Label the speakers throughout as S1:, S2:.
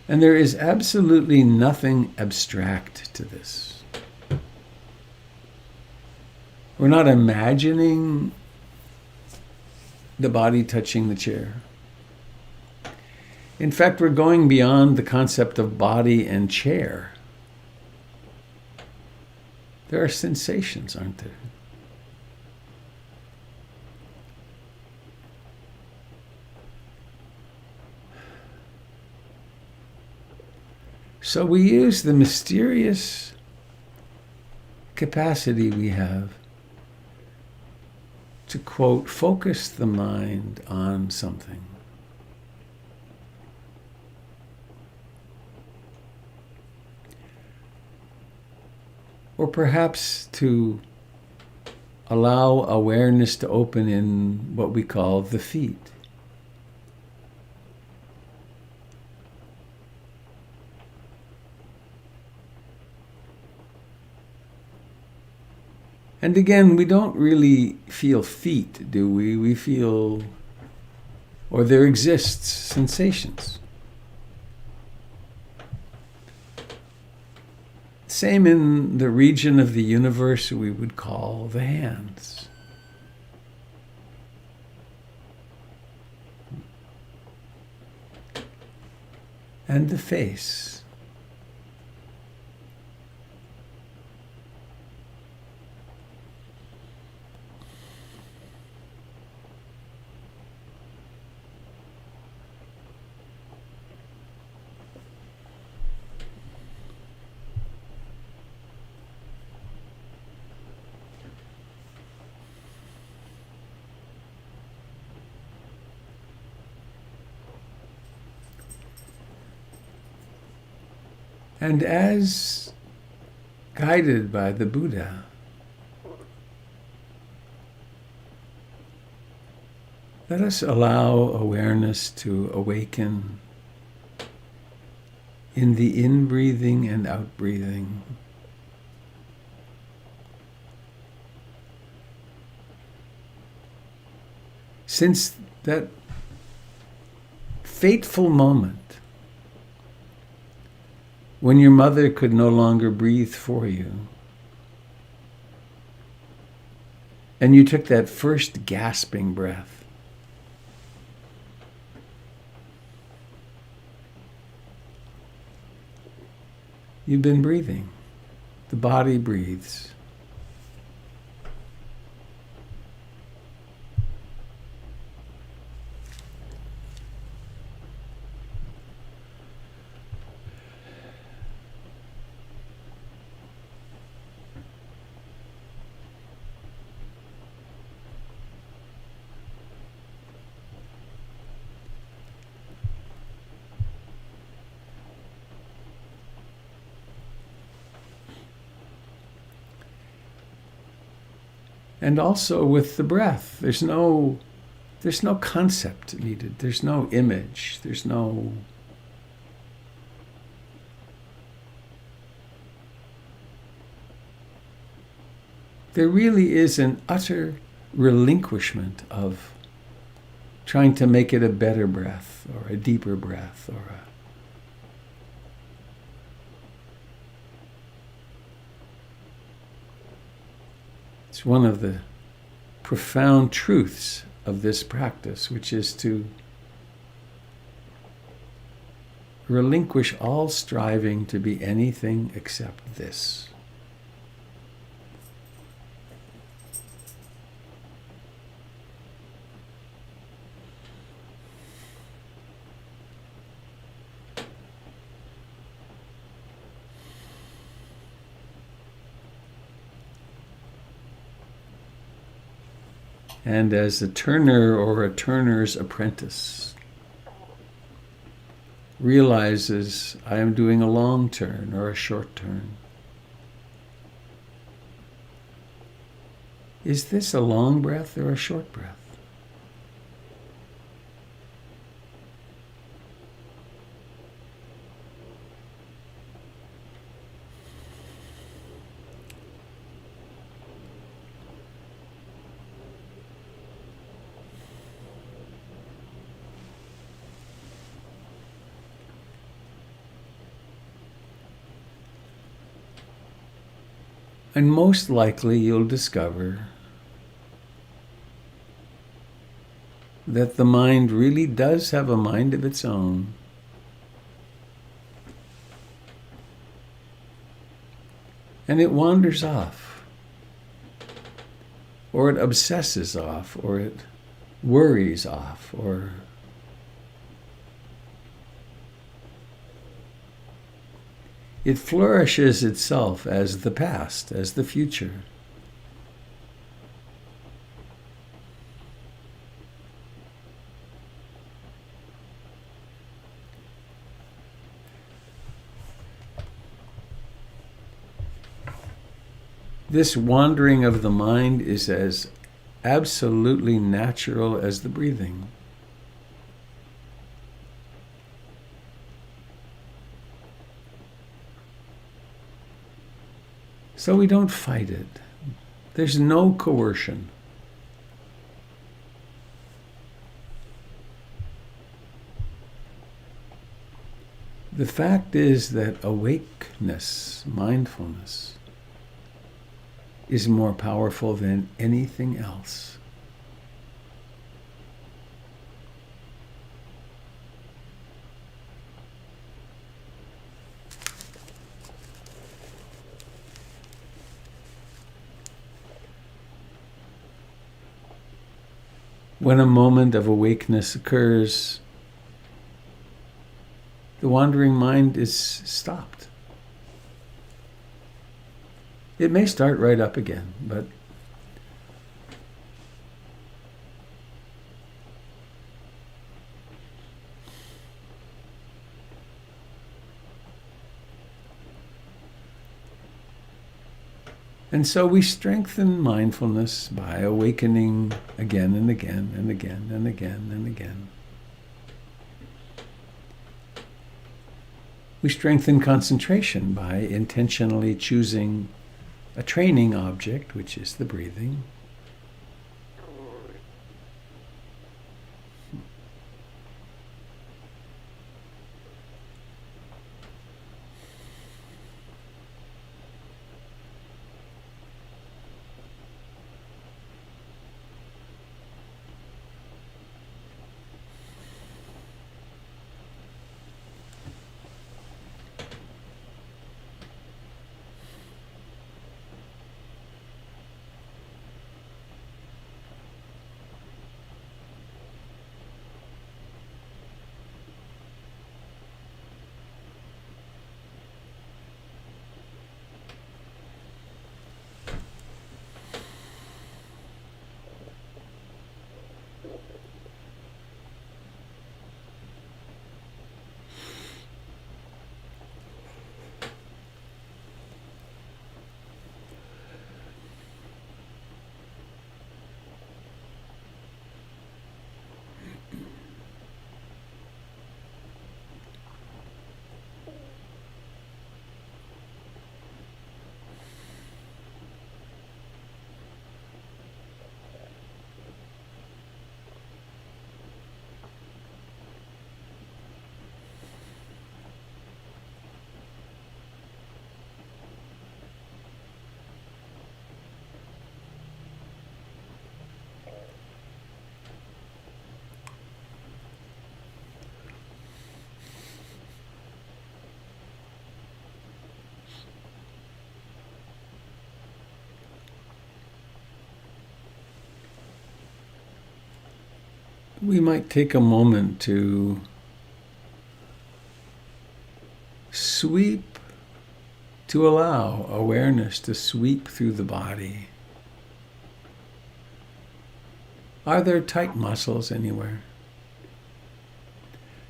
S1: And there is absolutely nothing abstract to this. We're not imagining the body touching the chair. In fact, we're going beyond the concept of body and chair. There are sensations, aren't there? So we use the mysterious capacity we have to, quote, focus the mind on something. Or perhaps to allow awareness to open in what we call the feet. And again, we don't really feel feet, do we? We feel, or there exists sensations. Same in the region of the universe we would call the hands. And the face. And as guided by the Buddha, let us allow awareness to awaken in the in-breathing and out-breathing. Since that fateful moment when your mother could no longer breathe for you, and you took that first gasping breath, you've been breathing. The body breathes. And also with the breath, there's no concept needed. There's no image. There really is an utter relinquishment of trying to make it a better breath or a deeper breath or a It's one of the profound truths of this practice, which is to relinquish all striving to be anything except this. And as a turner or a turner's apprentice realizes, I am doing a long turn or a short turn. Is this a long breath or a short breath? And most likely you'll discover that the mind really does have a mind of its own. And it wanders off, or it obsesses off, or it worries off, or it flourishes itself as the past, as the future. This wandering of the mind is as absolutely natural as the breathing. So we don't fight it. There's no coercion. The fact is that awakeness, mindfulness, is more powerful than anything else. When a moment of awakeness occurs, the wandering mind is stopped. It may start right up again, but and so we strengthen mindfulness by awakening again and again and again and again and again. We strengthen concentration by intentionally choosing a training object, which is the breathing. We might take a moment to allow awareness to sweep through the body. Are there tight muscles anywhere?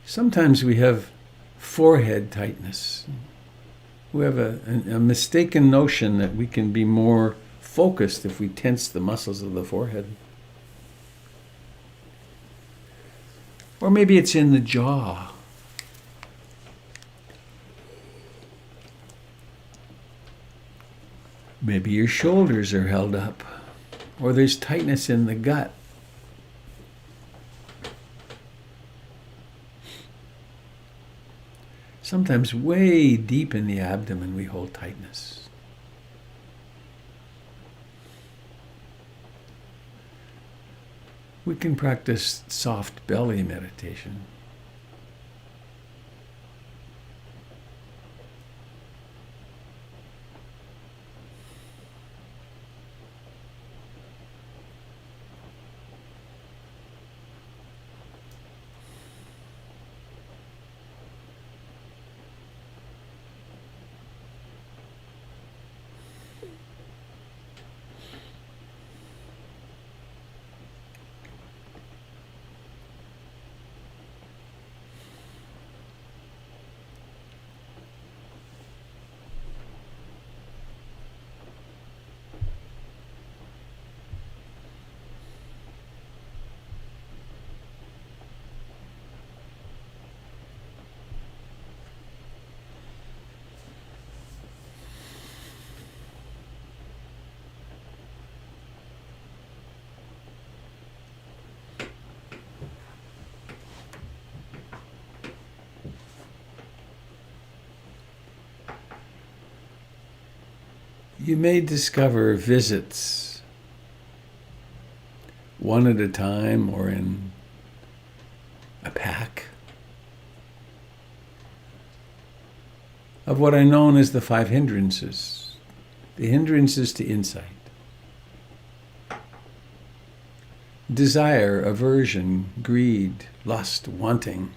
S1: Sometimes we have forehead tightness. We have a mistaken notion that we can be more focused if we tense the muscles of the forehead. Or maybe it's in the jaw. Maybe your shoulders are held up, or there's tightness in the gut. Sometimes way deep in the abdomen we hold tightness. We can practice soft belly meditation. You may discover visits, one at a time or in a pack, of what are known as the 5 hindrances, the hindrances to insight. Desire, aversion, greed, lust, wanting,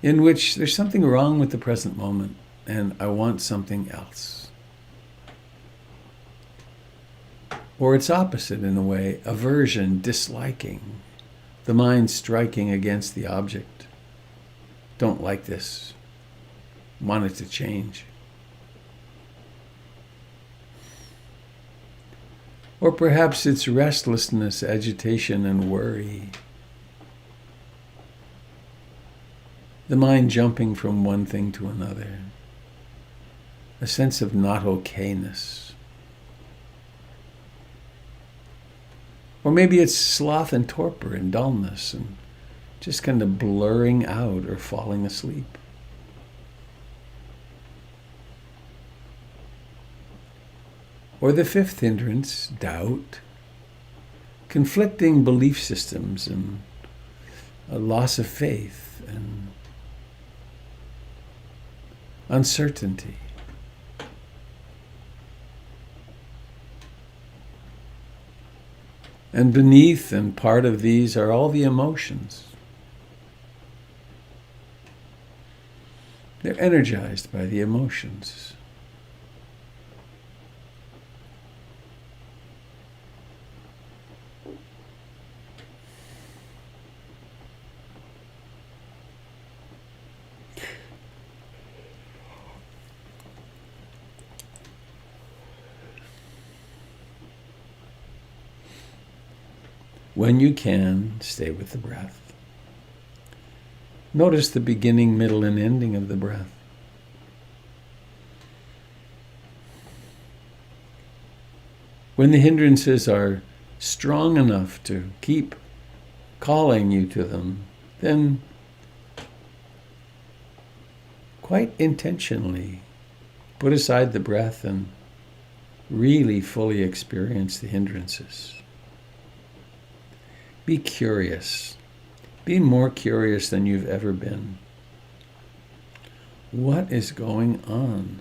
S1: in which there's something wrong with the present moment and I want something else. Or its opposite in a way, aversion, disliking, the mind striking against the object. Don't like this, want it to change. Or perhaps it's restlessness, agitation, and worry. The mind jumping from one thing to another. A sense of not okayness. Or maybe it's sloth and torpor and dullness and just kind of blurring out or falling asleep. Or the 5th hindrance, doubt, conflicting belief systems and a loss of faith and uncertainty. And beneath and part of these are all the emotions. They're energized by the emotions. When you can, stay with the breath. Notice the beginning, middle, and ending of the breath. When the hindrances are strong enough to keep calling you to them, then quite intentionally put aside the breath and really fully experience the hindrances. Be curious. Be more curious than you've ever been. What is going on?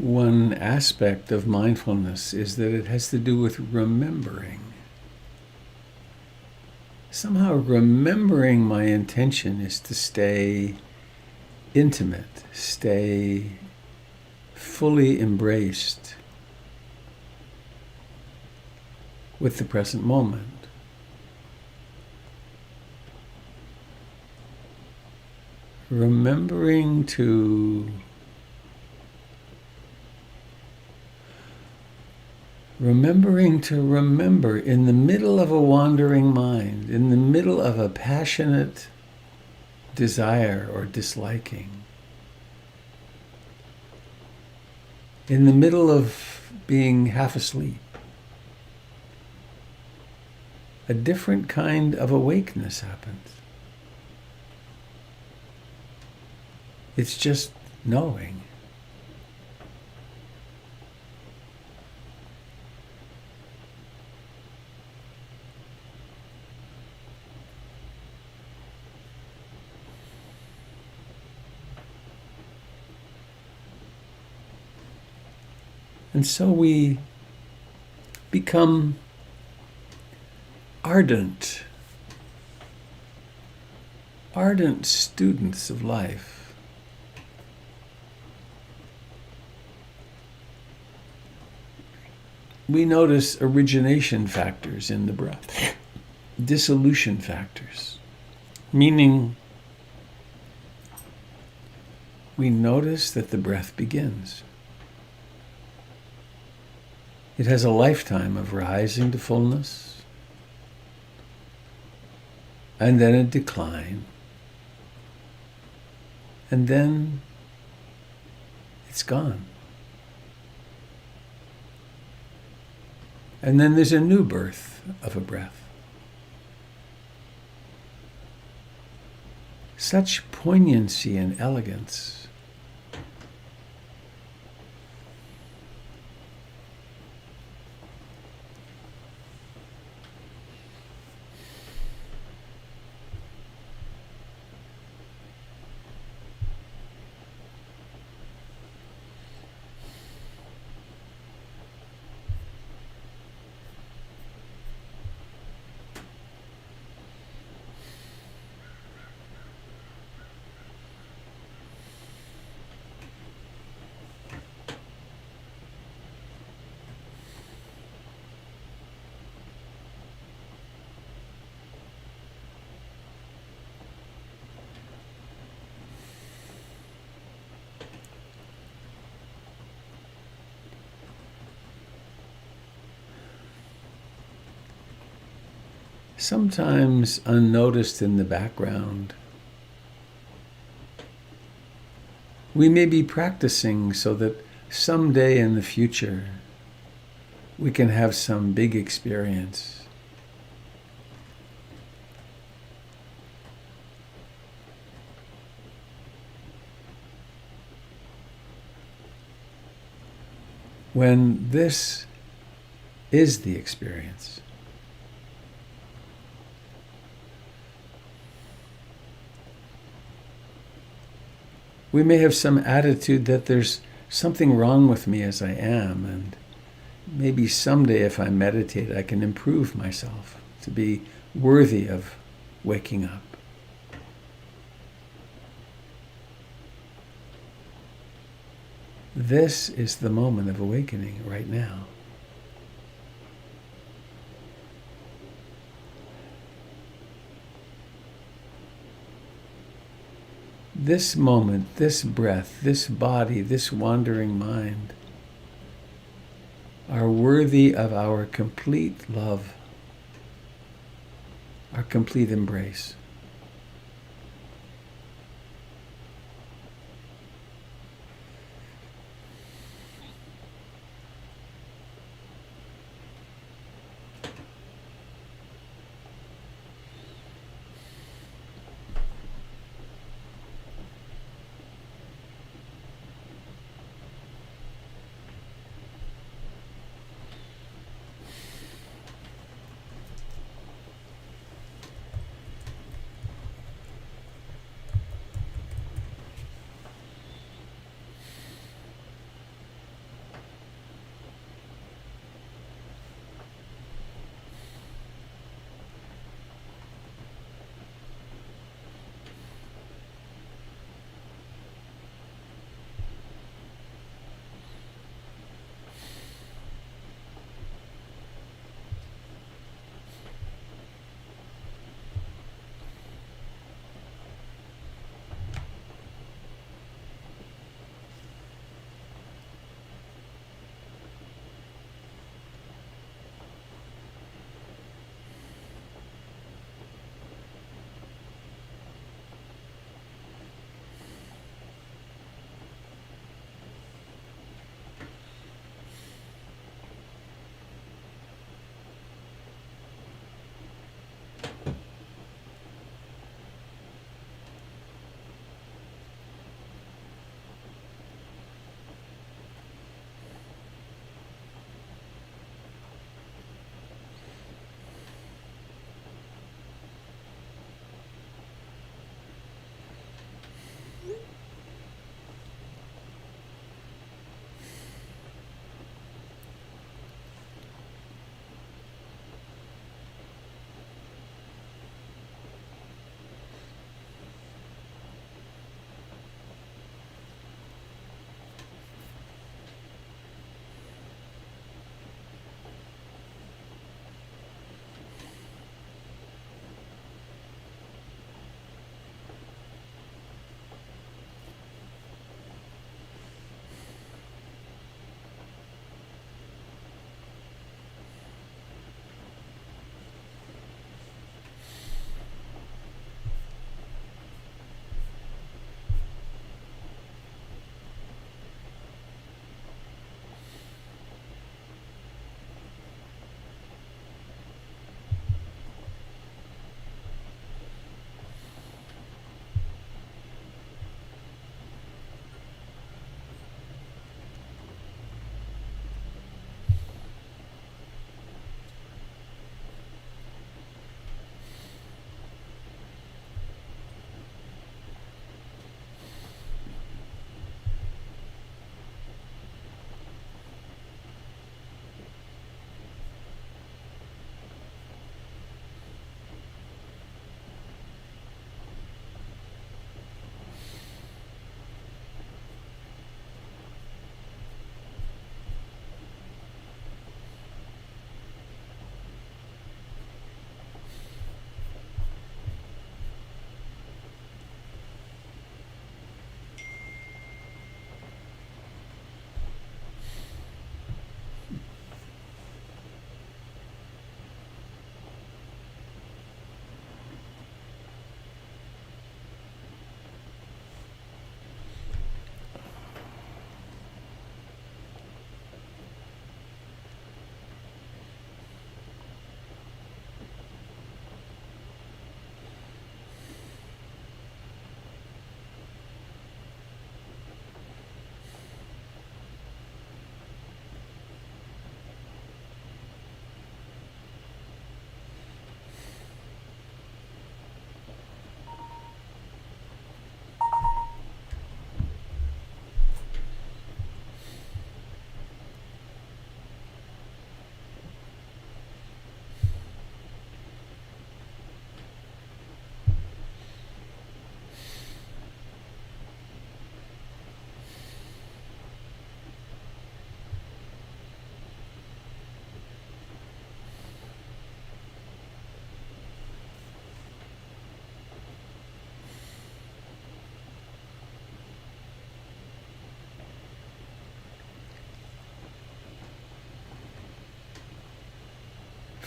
S1: One aspect of mindfulness is that it has to do with remembering. Somehow remembering my intention is to stay intimate, stay fully embraced with the present moment. Remembering to remember in the middle of a wandering mind, in the middle of a passionate desire or disliking, in the middle of being half asleep, a different kind of awakeness happens. It's just knowing. And so we become ardent students of life. We notice origination factors in the breath, dissolution factors, meaning we notice that the breath begins. It has a lifetime of rising to fullness, and then a decline, and then it's gone. And then there's a new birth of a breath. Such poignancy and elegance. Sometimes unnoticed in the background, we may be practicing so that someday in the future we can have some big experience. When this is the experience. We may have some attitude that there's something wrong with me as I am, and maybe someday if I meditate I can improve myself to be worthy of waking up. This is the moment of awakening right now. This moment, this breath, this body, this wandering mind are worthy of our complete love, our complete embrace.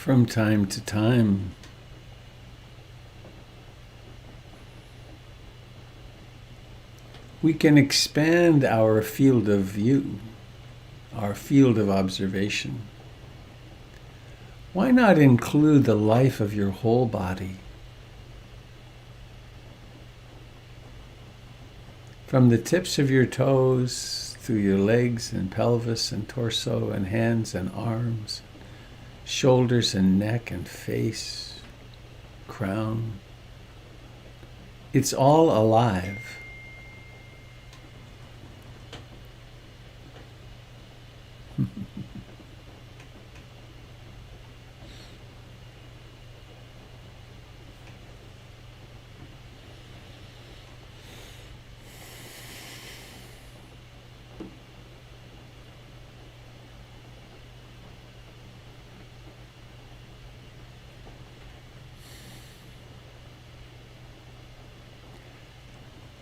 S1: From time to time, we can expand our field of view, our field of observation. Why not include the life of your whole body? From the tips of your toes, through your legs and pelvis and torso and hands and arms, shoulders and neck and face, crown. It's all alive.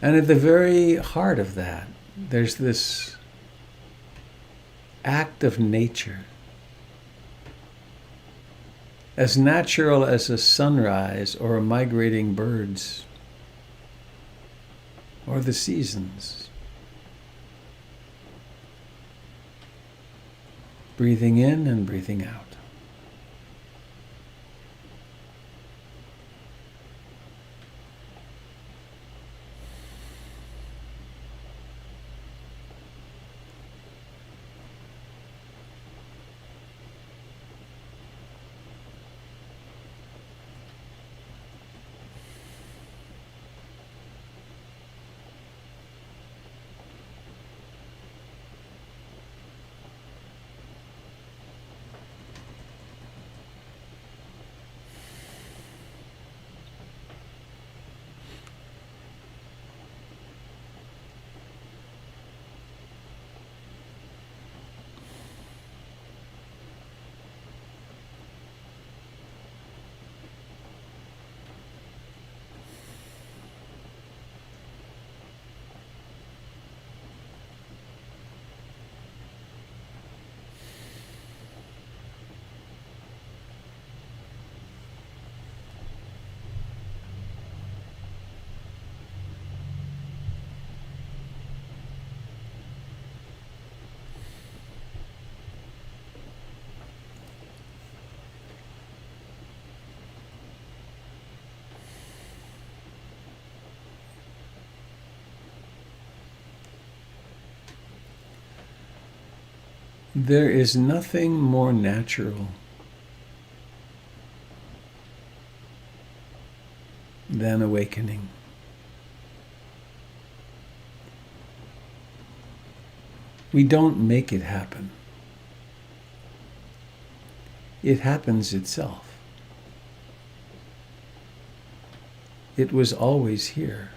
S1: And at the very heart of that, there's this act of nature, as natural as a sunrise or a migrating birds or the seasons. Breathing in and breathing out. There is nothing more natural than awakening. We don't make it happen. It happens itself. It was always here.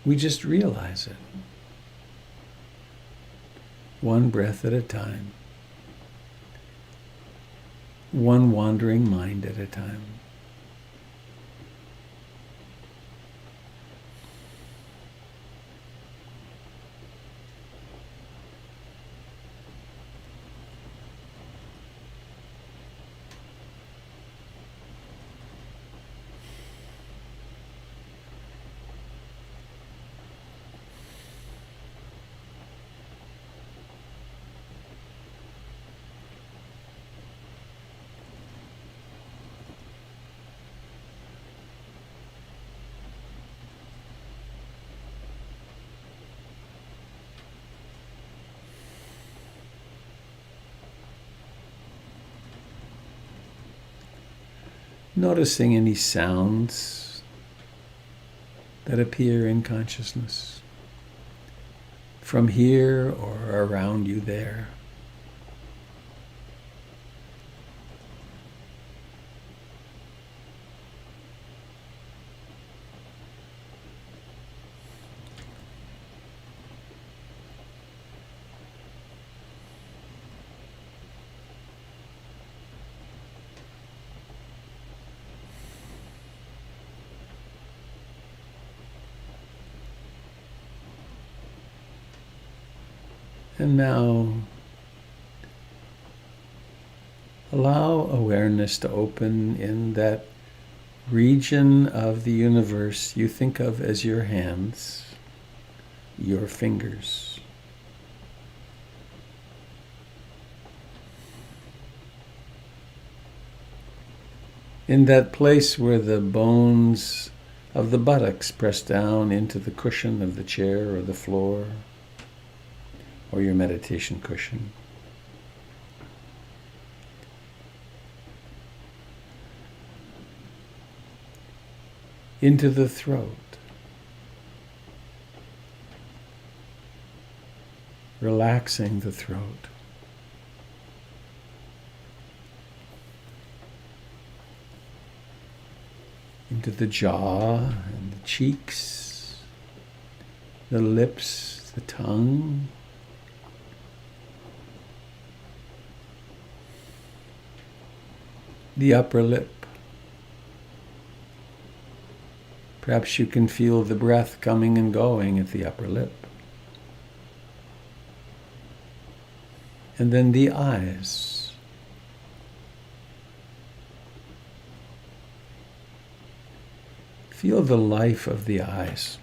S1: We just realize it. One breath at a time. One wandering mind at a time. Noticing any sounds that appear in consciousness from here or around you there. And now Allow awareness to open in that region of the universe you think of as your hands, your fingers. In that place where the bones of the buttocks press down into the cushion of the chair or the floor or your meditation cushion. Into the throat. Relaxing the throat. Into the jaw and the cheeks, the lips, the tongue. The upper lip. Perhaps you can feel the breath coming and going at the upper lip. And then the eyes. Feel the life of the eyes.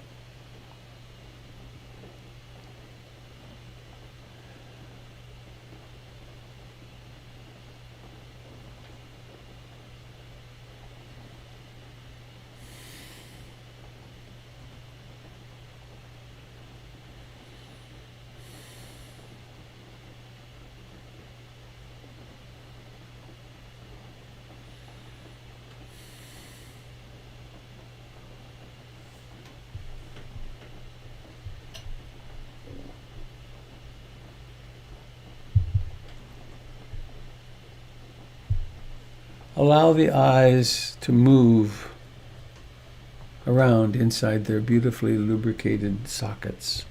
S1: Allow the eyes to move around inside their beautifully lubricated sockets.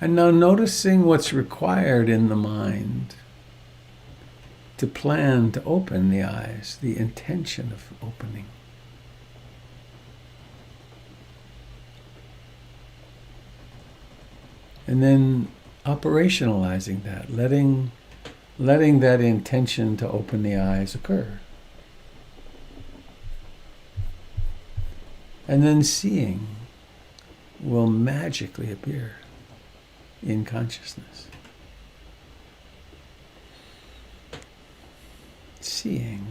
S1: And now noticing what's required in the mind to plan to open the eyes, the intention of opening. And then operationalizing that, letting that intention to open the eyes occur. And then seeing will magically appear in consciousness. Seeing.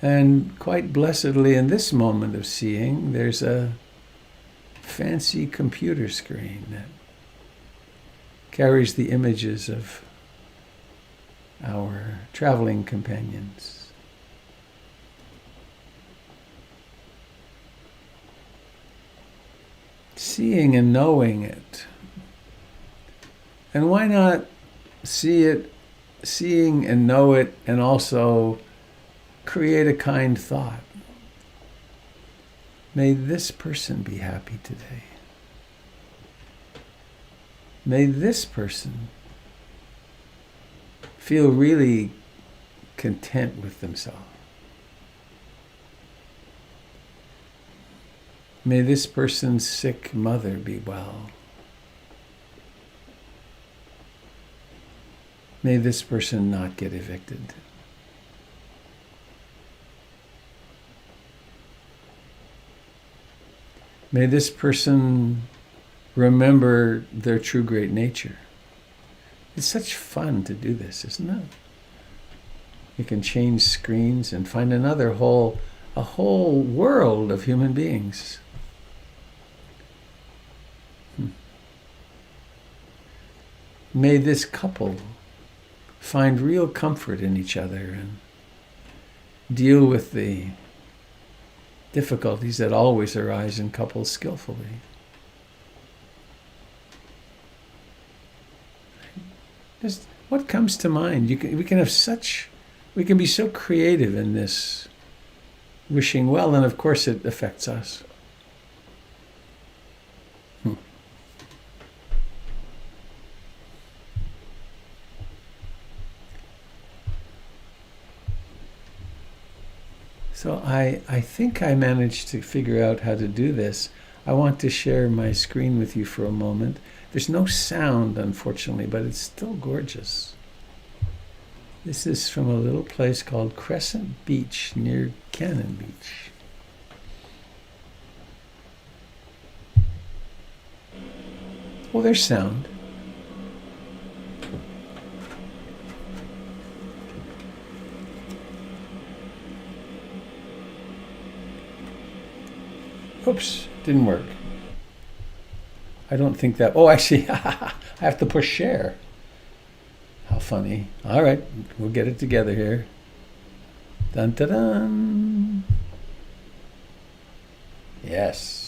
S1: And quite blessedly in this moment of seeing, there's a fancy computer screen that carries the images of our traveling companions. Seeing and knowing it. And why not see it, seeing and know it, and also create a kind thought? May this person be happy today. May this person feel really content with themselves. May this person's sick mother be well. May this person not get evicted. May this person remember their true great nature. It's such fun to do this, isn't it? You can change screens and find a whole world of human beings. May this couple find real comfort in each other and deal with the difficulties that always arise in couples skillfully. Just what comes to mind? We can be so creative in this wishing well, and of course it affects us. So I think I managed to figure out how to do this. I want to share my screen with you for a moment. There's no sound, unfortunately, but it's still gorgeous. This is from a little place called Crescent Beach near Cannon Beach. Oh, there's sound. Oops, didn't work. I don't think that... Oh, actually, I have to push share. How funny. All right, we'll get it together here. Dun, dun, dun. Yes.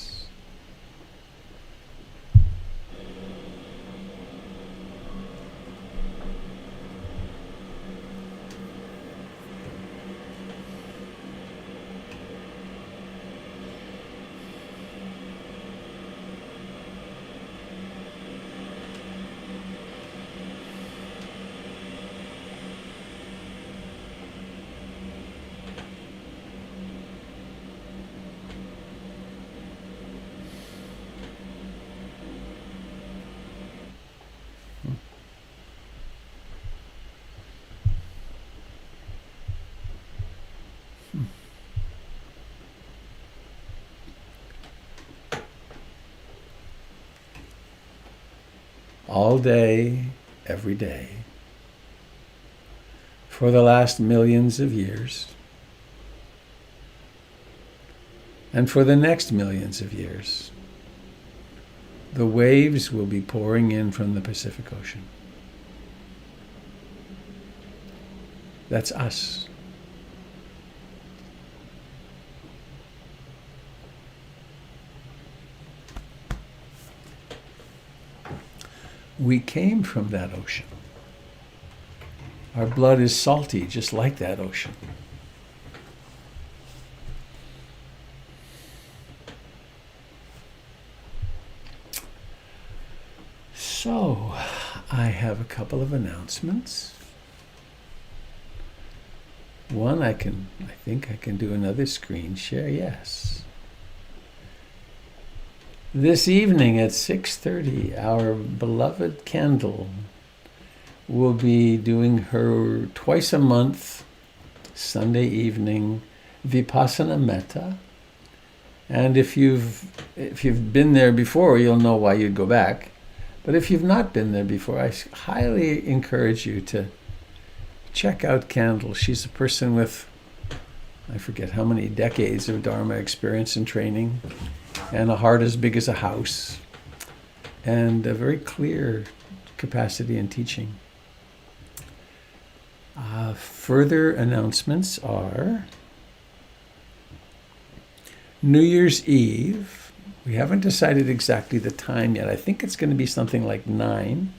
S1: All day, every day, for the last millions of years, and for the next millions of years, the waves will be pouring in from the Pacific Ocean. That's us. We came from that ocean. Our blood is salty, just like that ocean. So, I have a couple of announcements. One, I think I can do another screen share, yes. This evening at 6:30, our beloved Candle will be doing her twice a month, Sunday evening, Vipassana Metta. And if you've been there before, you'll know why you'd go back. But if you've not been there before, I highly encourage you to check out Candle. She's a person with, I forget how many decades of Dharma experience and training, and a heart as big as a house, and a very clear capacity in teaching. Further announcements are New Year's Eve. We haven't decided exactly the time yet. I think it's going to be something like 9.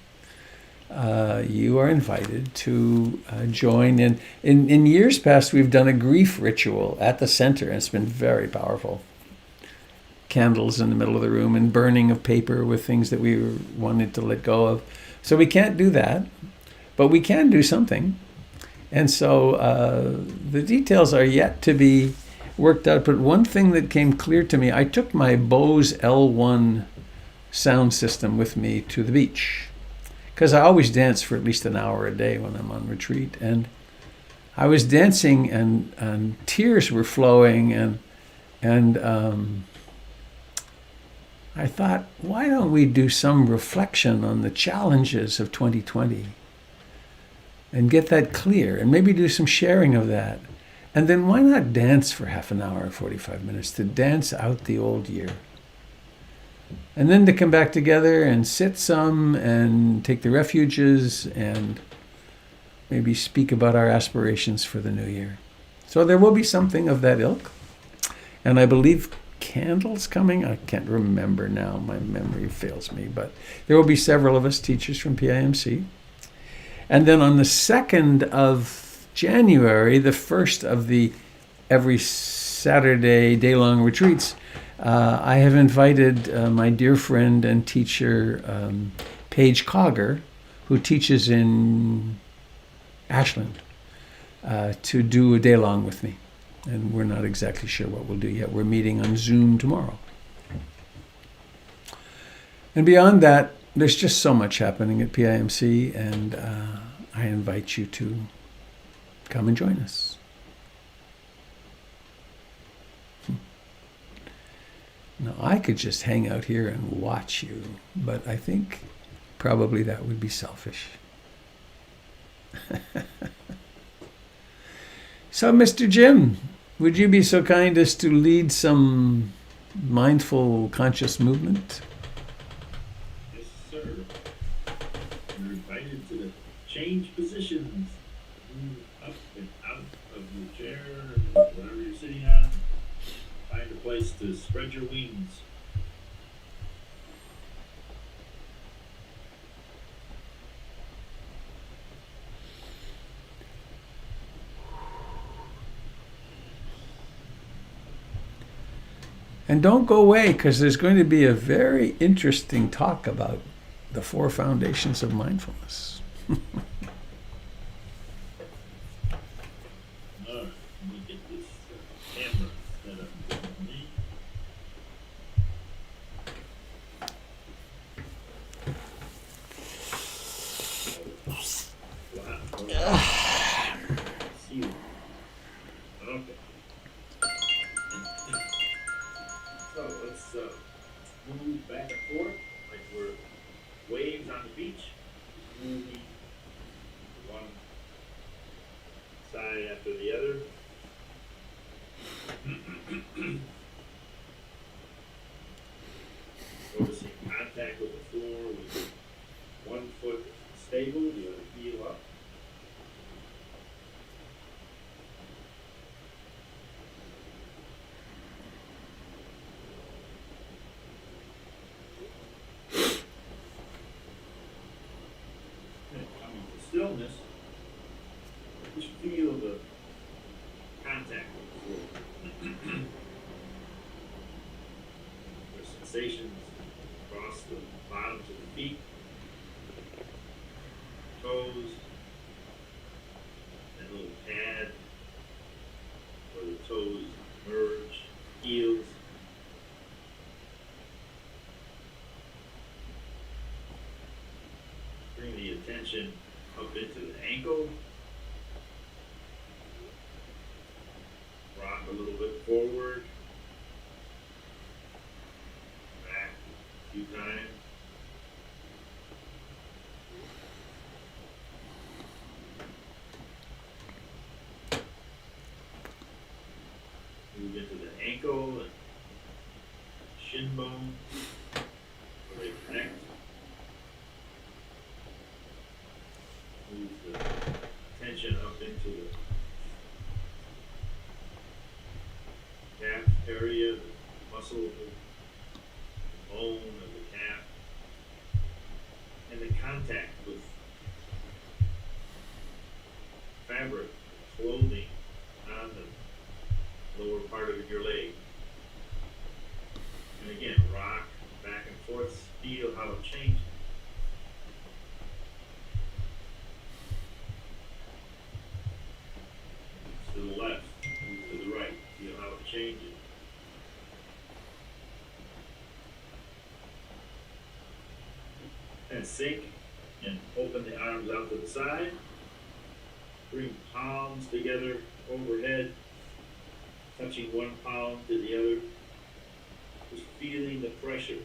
S1: You are invited to join in. In years past, we've done a grief ritual at the center, and it's been very powerful. Candles in the middle of the room and burning of paper with things that we wanted to let go of. So we can't do that, but we can do something. And so the details are yet to be worked out. But one thing that came clear to me, I took my Bose L1 sound system with me to the beach, because I always dance for at least an hour a day when I'm on retreat. And I was dancing, and tears were flowing, and I thought, why don't we do some reflection on the challenges of 2020 and get that clear, and maybe do some sharing of that. And then why not dance for half an hour or 45 minutes to dance out the old year? And then to come back together and sit some and take the refuges and maybe speak about our aspirations for the new year. So there will be something of that ilk. And I believe candles coming. I can't remember now. My memory fails me. But there will be several of us teachers from PIMC. And then on the 2nd of January, the first of the every Saturday day-long retreats, I have invited my dear friend and teacher, Paige Cogger, who teaches in Ashland, to do a day-long with me. And we're not exactly sure what we'll do yet. We're meeting on Zoom tomorrow. And beyond that, there's just so much happening at PIMC, and I invite you to come and join us. Now, I could just hang out here and watch you, but I think probably that would be selfish. So, Mr. Jim, would you be so kind as to lead some mindful, conscious movement?
S2: Yes, sir. You're invited to change positions. Move up and out of your chair, whatever you're sitting on. Find a place to spread your wings.
S1: And don't go away, because there's going to be a very interesting talk about the 4 foundations of mindfulness.
S2: All right, let me get this camera set up for me. Wow. See you. Okay. So let's move back and forth like we're waves on the beach, moving one side after the other. Noticing contact with the floor with one foot stable, the other heel up. Stillness, just feel the contact with the floor. There's sensations across the bottoms of the feet, toes, that little pad where the toes merge, heels. Bring the attention up into the ankle, rock a little bit forward, back a few times. Move into the ankle and shin bone where they connect. Move the tension up into the calf area, the muscle of the bone of the calf, and the contact with fabric, clothing on the lower part of your leg. And again, rock back and forth, feel how it changes. To the left, move to the right, feel how it changes. And sink and open the arms out to the side. Bring palms together overhead, touching one palm to the other. Just feeling the pressure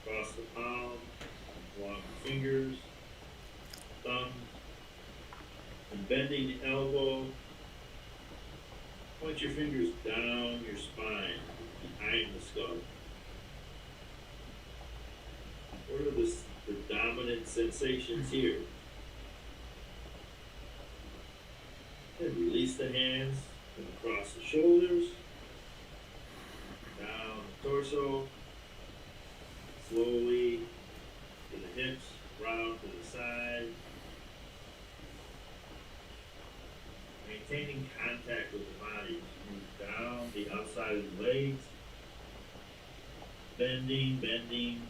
S2: across the palm, along the fingers, thumbs. And bending the elbow, point your fingers down your spine, behind the skull. What are the dominant sensations here? And release the hands and across the shoulders, torso, slowly to the hips, round to the side, maintaining contact with the body. Move down the outside of the legs, bending,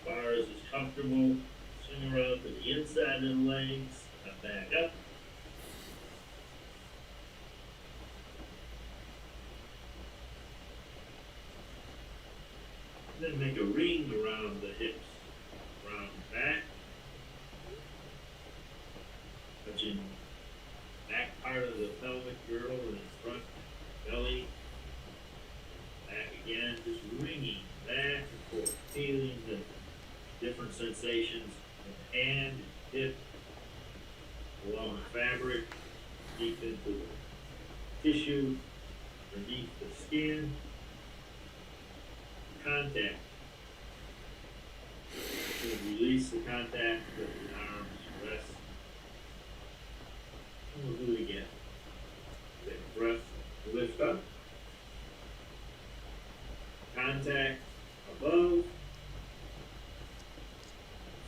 S2: as far as is comfortable. Swing around to the inside of the legs, and back up. Then make a ring around the hips, around the back, touching back part of the pelvic girdle and the front belly. Back again, just ringing back and forth, feeling the different sensations of the hand, hip, along the fabric, deep into the tissue, underneath the skin. Contact. We'll release the contact, let the arms rest. And we'll do it again. Take a breath, lift up. Contact above. A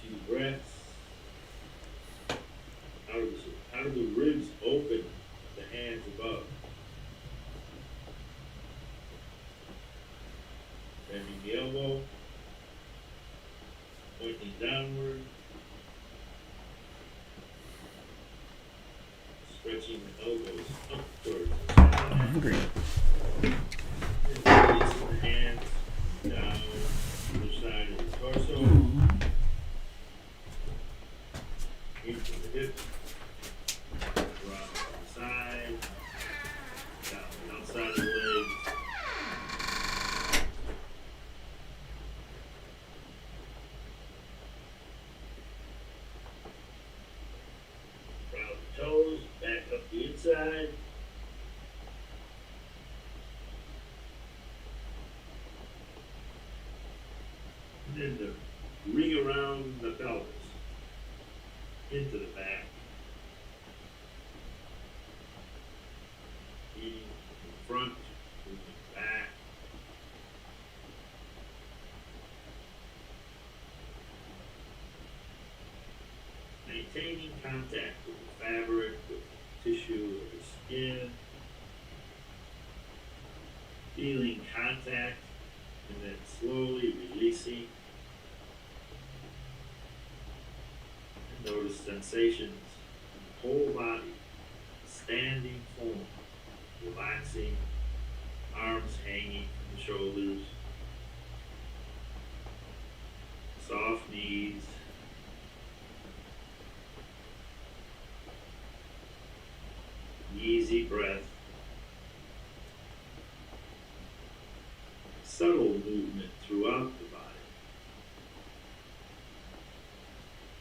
S2: few breaths. How do the ribs open, the hands above? Bending the elbow, pointing downward, stretching the elbows up towards the side.
S1: I'm hungry.
S2: And releasing the hands down the side of the torso, into the hips, around the side, down the outside of the legs. Round the toes, back up the inside. And then the ring around the pelvis, into the back. Eating in front, moving back. Maintaining contact with the fabric, with the tissue of the skin. Feeling contact and then slowly releasing. And notice sensations in the whole body, standing form, relaxing, arms hanging from the shoulders, soft knees. Easy breath. Subtle movement throughout the body.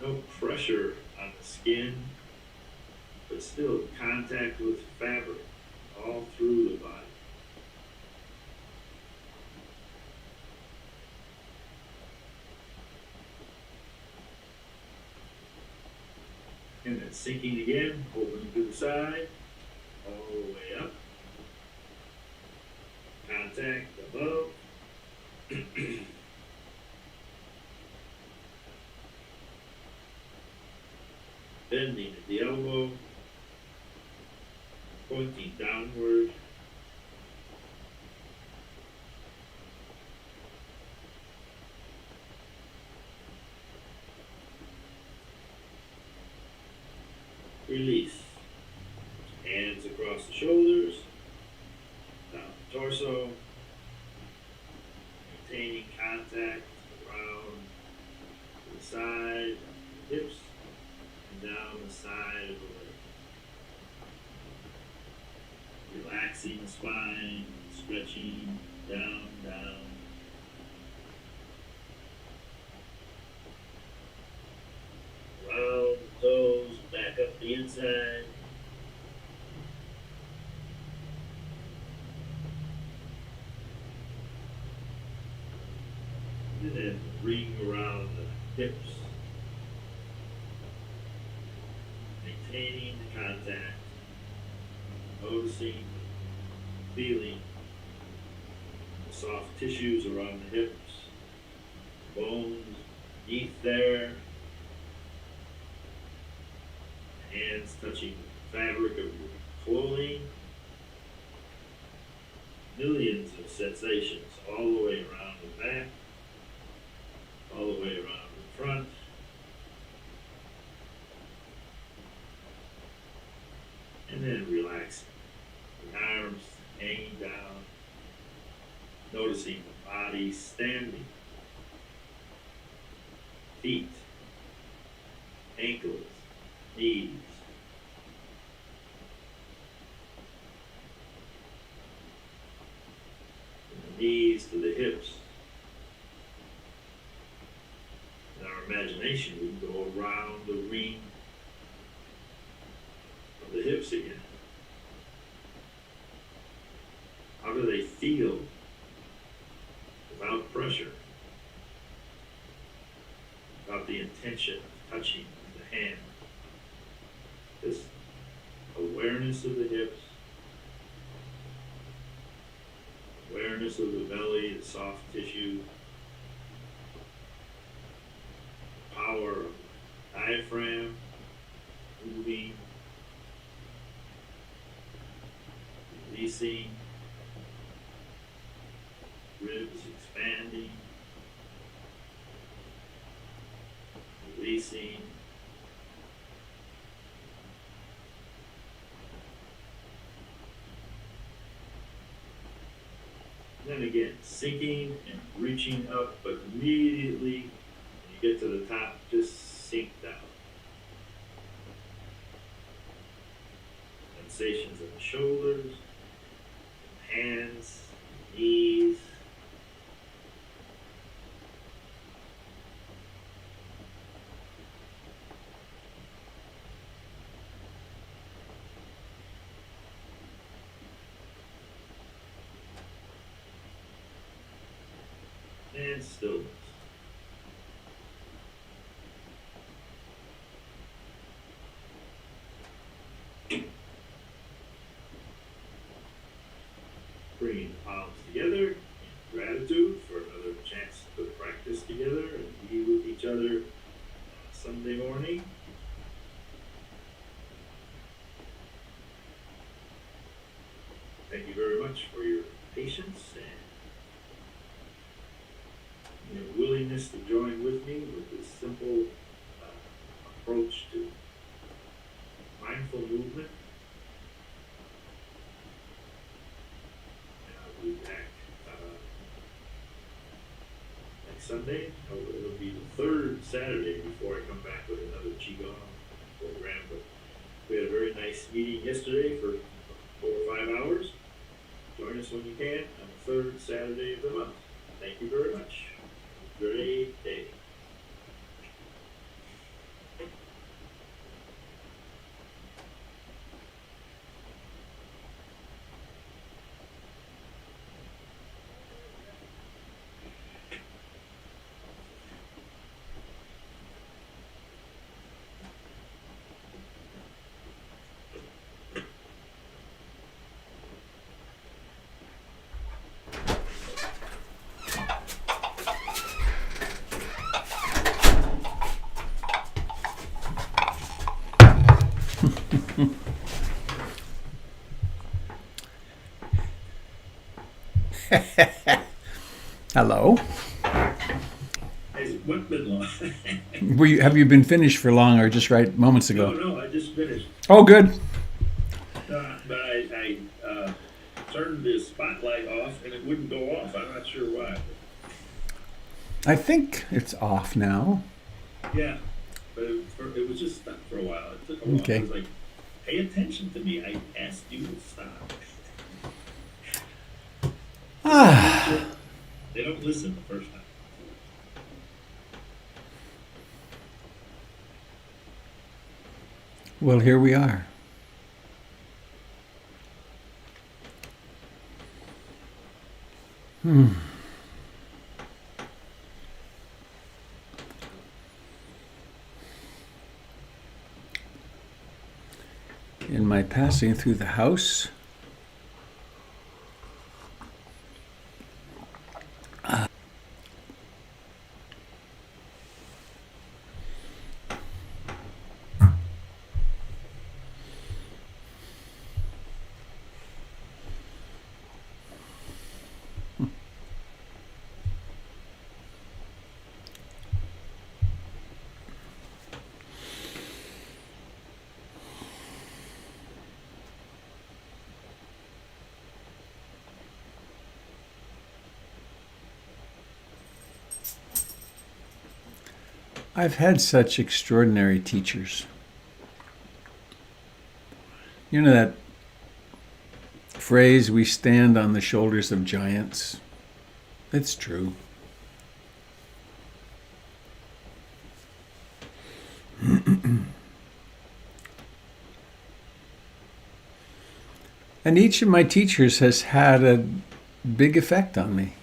S2: No pressure on the skin, but still contact with fabric all through the body. And then sinking again, opening to the side. All the way up. Contact above. Bending at the elbow. Pointing downward. Release. Hands across the shoulders, down the torso, maintaining contact around the side, the hips, and down the side of the leg. Relaxing the spine, stretching down. Round the toes, back up the inside. And then ring around the hips, maintaining the contact, noticing feeling the soft tissues around the hips, bones beneath there, hands touching the fabric of your clothing. Millions of sensations all the way around the back, all the way around the front. And then relaxing. The arms hanging down, noticing the body standing, feet, ankles, knees. From the knees to the hips. In our imagination, we can go around the ring of the hips again. How do they feel without pressure, without the intention of touching the hand? Just awareness of the hips, awareness of the belly, the soft tissue, power of the diaphragm moving, releasing, ribs expanding, releasing. Then again, sinking and reaching up, but immediately when you get to the top, just sink down. Sensations in the shoulders, hands, knees. And stillness. Bringing the palms together in gratitude for another chance to practice together and be with each other Sunday morning. Thank you very much for your patience and your willingness to join with me with this simple approach to mindful movement. And I'll be back next Sunday. It'll be the third Saturday before I come back with another Qigong program. But we had a very nice meeting yesterday for 4 or 5 hours. Join us when you can on the third Saturday of the month. Thank you very much. Great day.
S1: Hello.
S2: Has it been long?
S1: Have you been finished for long or just right moments ago?
S2: No, I just finished.
S1: Oh, good.
S2: But I turned the spotlight off and it wouldn't go off. I'm not sure why.
S1: I think it's off now.
S2: Yeah, but it was just stuck for a while. It took a while.
S1: Okay.
S2: I was like, pay attention to me. I asked you to stop. They don't listen the first time.
S1: Well, here we are. In my passing through the house, I've had such extraordinary teachers. You know that phrase, we stand on the shoulders of giants? It's true. And each of my teachers has had a big effect on me.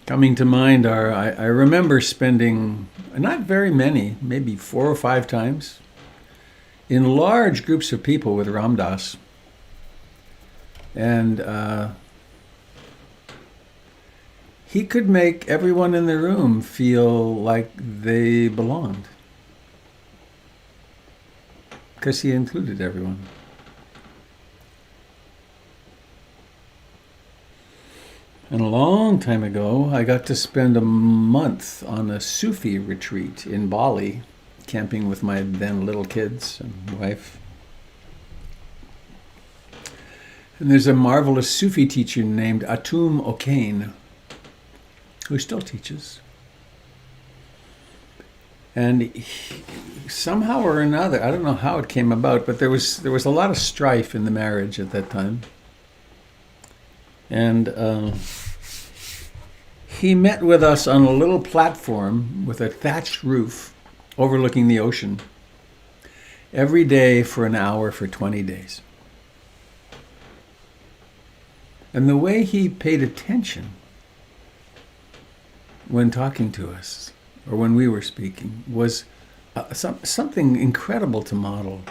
S1: Coming to mind are, I remember spending, not very many, maybe 4 or 5 times, in large groups of people with Ram Dass. And he could make everyone in the room feel like they belonged, because he included everyone. And a long time ago, I got to spend a month on a Sufi retreat in Bali, camping with my then little kids and wife. And there's a marvelous Sufi teacher named Atum O'Kane, who still teaches. And somehow or another, I don't know how it came about, but there was a lot of strife in the marriage at that time. And he met with us on a little platform with a thatched roof overlooking the ocean every day for an hour for 20 days. And the way he paid attention when talking to us, or when we were speaking, was something incredible to model.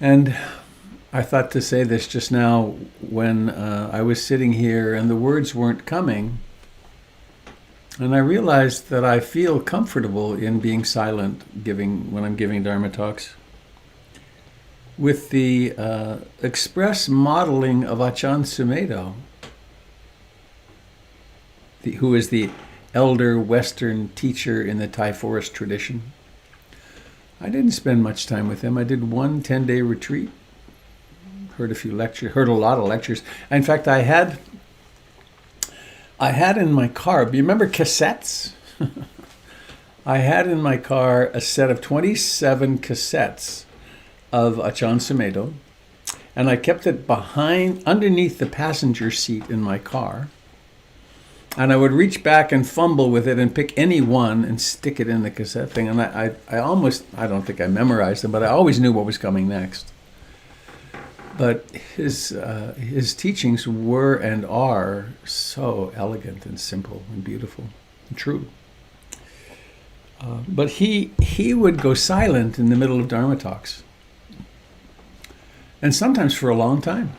S1: And I thought to say this just now when I was sitting here and the words weren't coming, and I realized that I feel comfortable in being silent when I'm giving Dharma talks, with the express modeling of Ajahn Sumedho, who is the elder Western teacher in the Thai forest tradition. I didn't spend much time with him. I did one 10-day retreat, heard a few lectures, heard a lot of lectures. In fact, I had in my car, you remember cassettes? I had in my car a set of 27 cassettes of Ajahn Sumedho, and I kept it underneath the passenger seat in my car. And I would reach back and fumble with it and pick any one and stick it in the cassette thing. And I don't think I memorized them, but I always knew what was coming next. But his teachings were and are so elegant and simple and beautiful and true. But he would go silent in the middle of Dharma talks. And sometimes for a long time.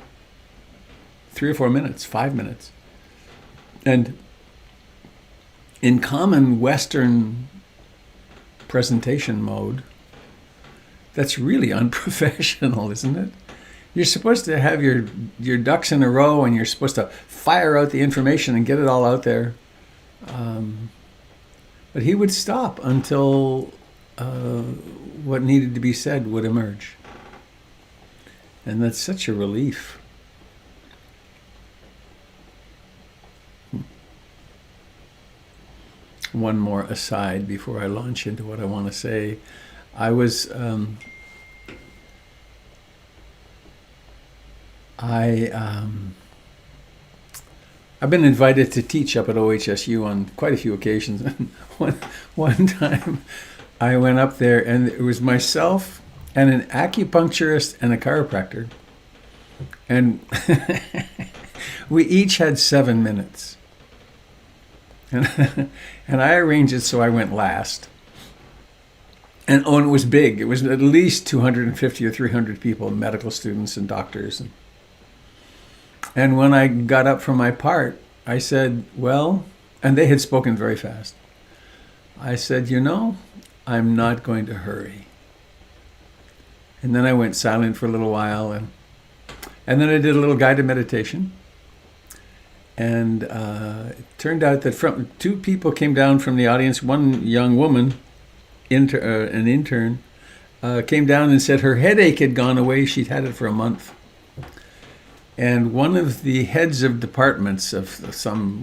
S1: 3 or 4 minutes, 5 minutes. And in common Western presentation mode, that's really unprofessional, isn't it? You're supposed to have your ducks in a row, and you're supposed to fire out the information and get it all out there. But he would stop until what needed to be said would emerge. And that's such a relief. One more aside before I launch into what I want to say. I've been invited to teach up at OHSU on quite a few occasions. One time I went up there and it was myself and an acupuncturist and a chiropractor. And we each had 7 minutes. And I arranged it so I went last. And it was big. It was at least 250 or 300 people, medical students and doctors. And when I got up for my part, I said, well, and they had spoken very fast. I said, I'm not going to hurry. And then I went silent for a little while. And then I did a little guided meditation. And it turned out that 2 people came down from the audience. One young woman, an intern, came down and said her headache had gone away. She'd had it for a month. And one of the heads of departments of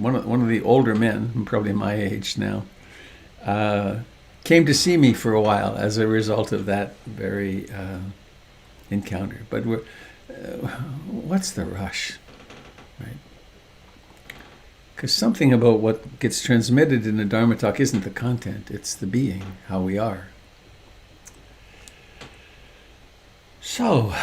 S1: one of the older men, probably my age now, came to see me for a while as a result of that very encounter. But what's the rush, right? Because something about what gets transmitted in the Dharma talk isn't the content, it's the being, how we are. So,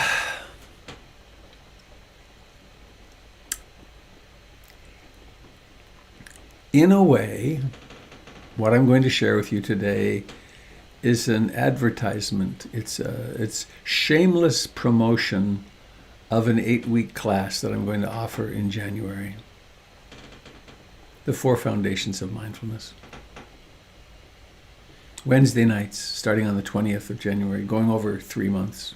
S1: in a way, what I'm going to share with you today is an advertisement. It's shameless promotion of an 8-week class that I'm going to offer in January. The 4 Foundations of Mindfulness. Wednesday nights, starting on the 20th of January, going over 3 months.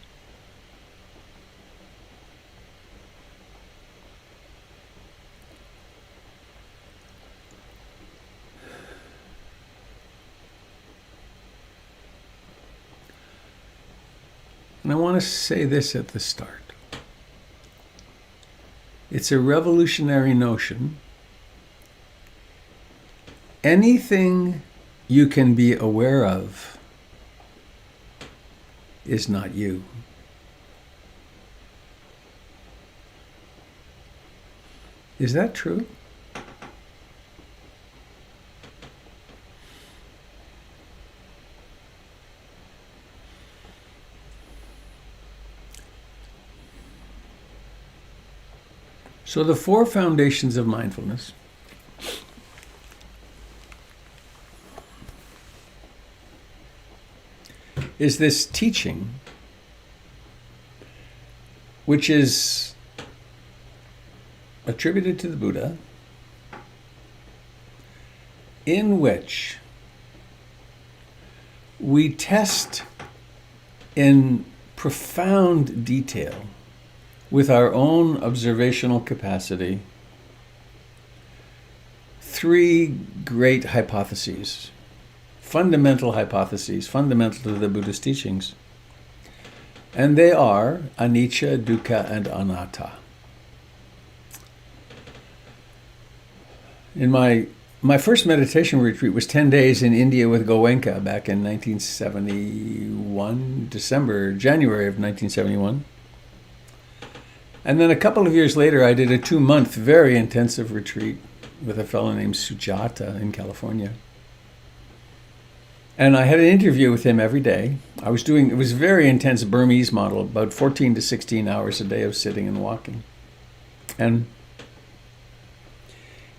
S1: And I want to say this at the start. It's a revolutionary notion. Anything you can be aware of is not you. Is that true? So the 4 foundations of mindfulness is this teaching which is attributed to the Buddha, in which we test in profound detail with our own observational capacity 3 great hypotheses, fundamental hypotheses, fundamental to the Buddhist teachings. And they are anicca, dukkha, and anatta. In my first meditation retreat was 10 days in India with Goenka back in 1971, January of 1971. And then a couple of years later, I did a 2-month, very intensive retreat with a fellow named Sujata in California. And I had an interview with him every day. It was a very intense Burmese model, about 14 to 16 hours a day of sitting and walking. And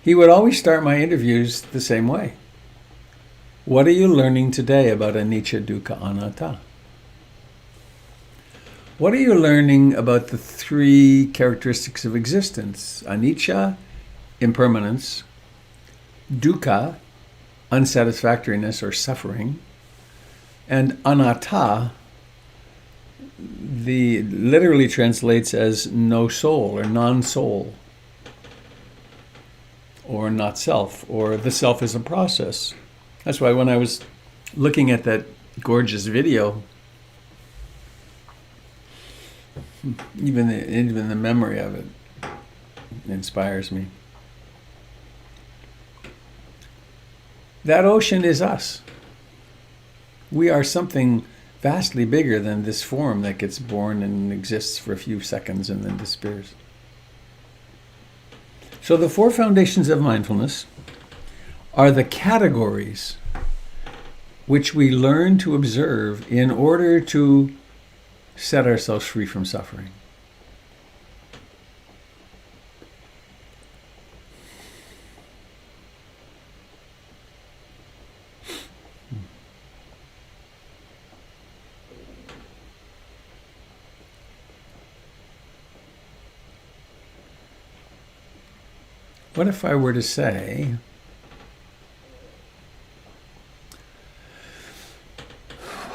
S1: he would always start my interviews the same way. What are you learning today about anicca, dukkha, anatta? What are you learning about the 3 characteristics of existence? Anicca, impermanence; dukkha, unsatisfactoriness or suffering; and anatta, literally translates as no soul or non-soul, or not self, or the self is a process. That's why when I was looking at that gorgeous video, even the memory of it inspires me. That ocean is us. We are something vastly bigger than this form that gets born and exists for a few seconds and then disappears. So the 4 foundations of mindfulness are the categories which we learn to observe in order to set ourselves free from suffering. What if I were to say,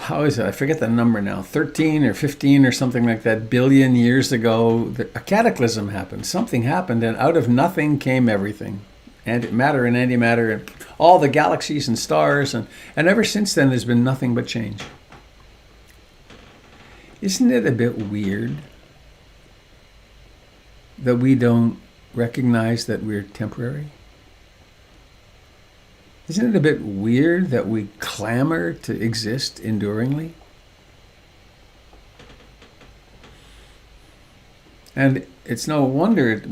S1: how is it? I forget the number now, 13 or 15 or something like that, billion years ago, a cataclysm happened. Something happened, and out of nothing came everything. Matter and antimatter, and all the galaxies and stars, and ever since then there's been nothing but change. Isn't it a bit weird that we don't recognize that we're temporary? Isn't it a bit weird that we clamor to exist enduringly? And it's no wonder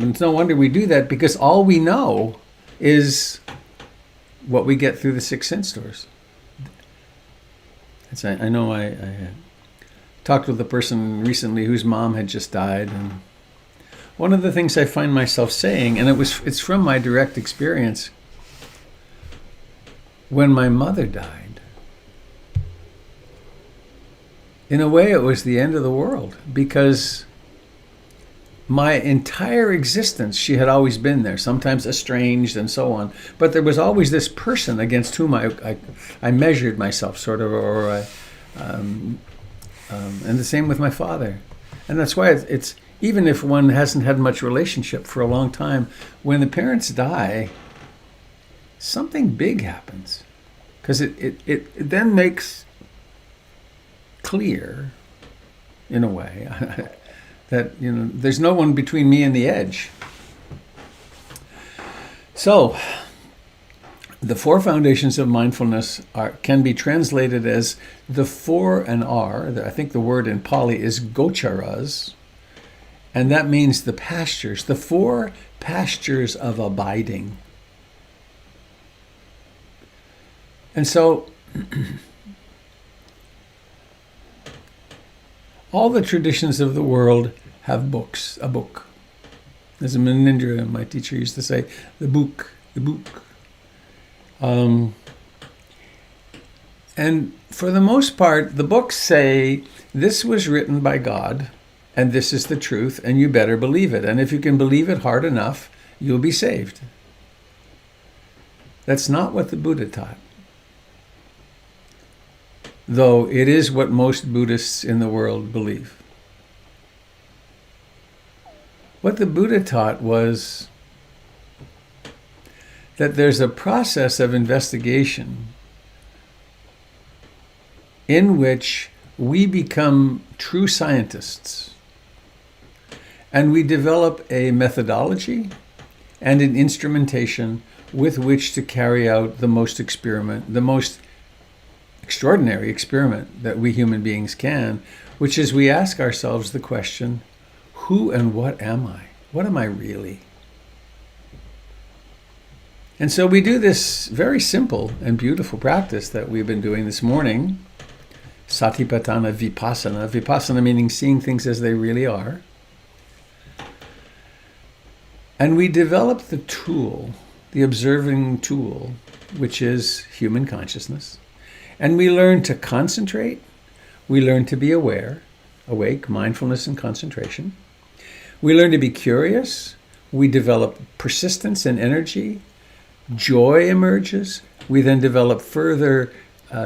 S1: we do that, because all we know is what we get through the six sense doors. I know I talked with a person recently whose mom had just died, and one of the things I find myself saying, and it's from my direct experience, when my mother died, in a way it was the end of the world, because my entire existence, she had always been there, sometimes estranged and so on. But there was always this person against whom I measured myself, sort of, and the same with my father. And that's why it's even if one hasn't had much relationship for a long time, when the parents die, something big happens. Because it then makes clear, in a way, that there's no one between me and the edge. So, the four foundations of mindfulness can be translated as the four and are. I think the word in Pali is gocharas, and that means the pastures, the four pastures of abiding. And so, all the traditions of the world have books, a book. As a Munindra, my teacher, used to say, the book. And for the most part, the books say, this was written by God, and this is the truth, and you better believe it. And if you can believe it hard enough, you'll be saved. That's not what the Buddha taught. Though it is what most Buddhists in the world believe. What the Buddha taught was that there's a process of investigation in which we become true scientists, and we develop a methodology and an instrumentation with which to carry out the most extraordinary experiment that we human beings can, which is we ask ourselves the question, who and what am I? What am I really? And so we do this very simple and beautiful practice that we've been doing this morning, Satipatthana Vipassana. Vipassana meaning seeing things as they really are. And we develop the tool, the observing tool, which is human consciousness. And we learn to concentrate, we learn to be awake, mindfulness and concentration. We learn to be curious, we develop persistence and energy, joy emerges, we then develop further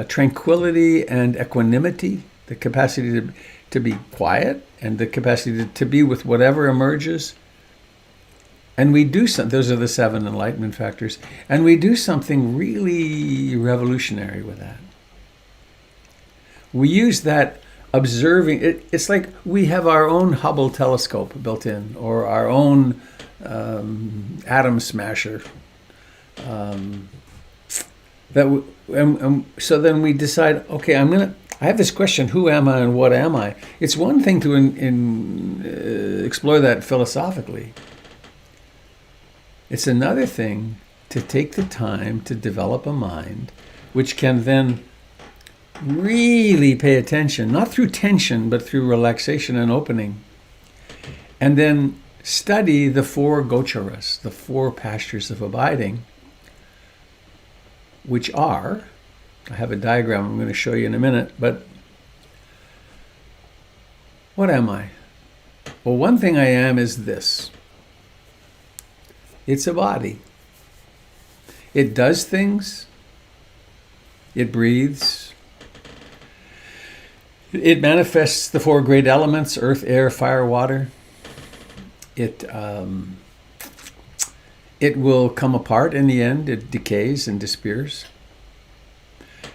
S1: tranquility and equanimity, the capacity to be quiet and the capacity to be with whatever emerges. And we do something, those are the 7 enlightenment factors, and we do something really revolutionary with that. We use that observing, it's like we have our own Hubble telescope built in, or our own atom smasher. So then we decide, okay, I have this question, who am I and what am I? It's one thing to explore that philosophically. It's another thing to take the time to develop a mind which can then really pay attention, not through tension, but through relaxation and opening. And then study the 4 gocharas, the 4 pastures of abiding, which are, I have a diagram I'm going to show you in a minute, but what am I? Well, one thing I am is this. It's a body. It does things. It breathes. It manifests the 4 great elements, earth, air, fire, water. It will come apart in the end. It decays and disappears.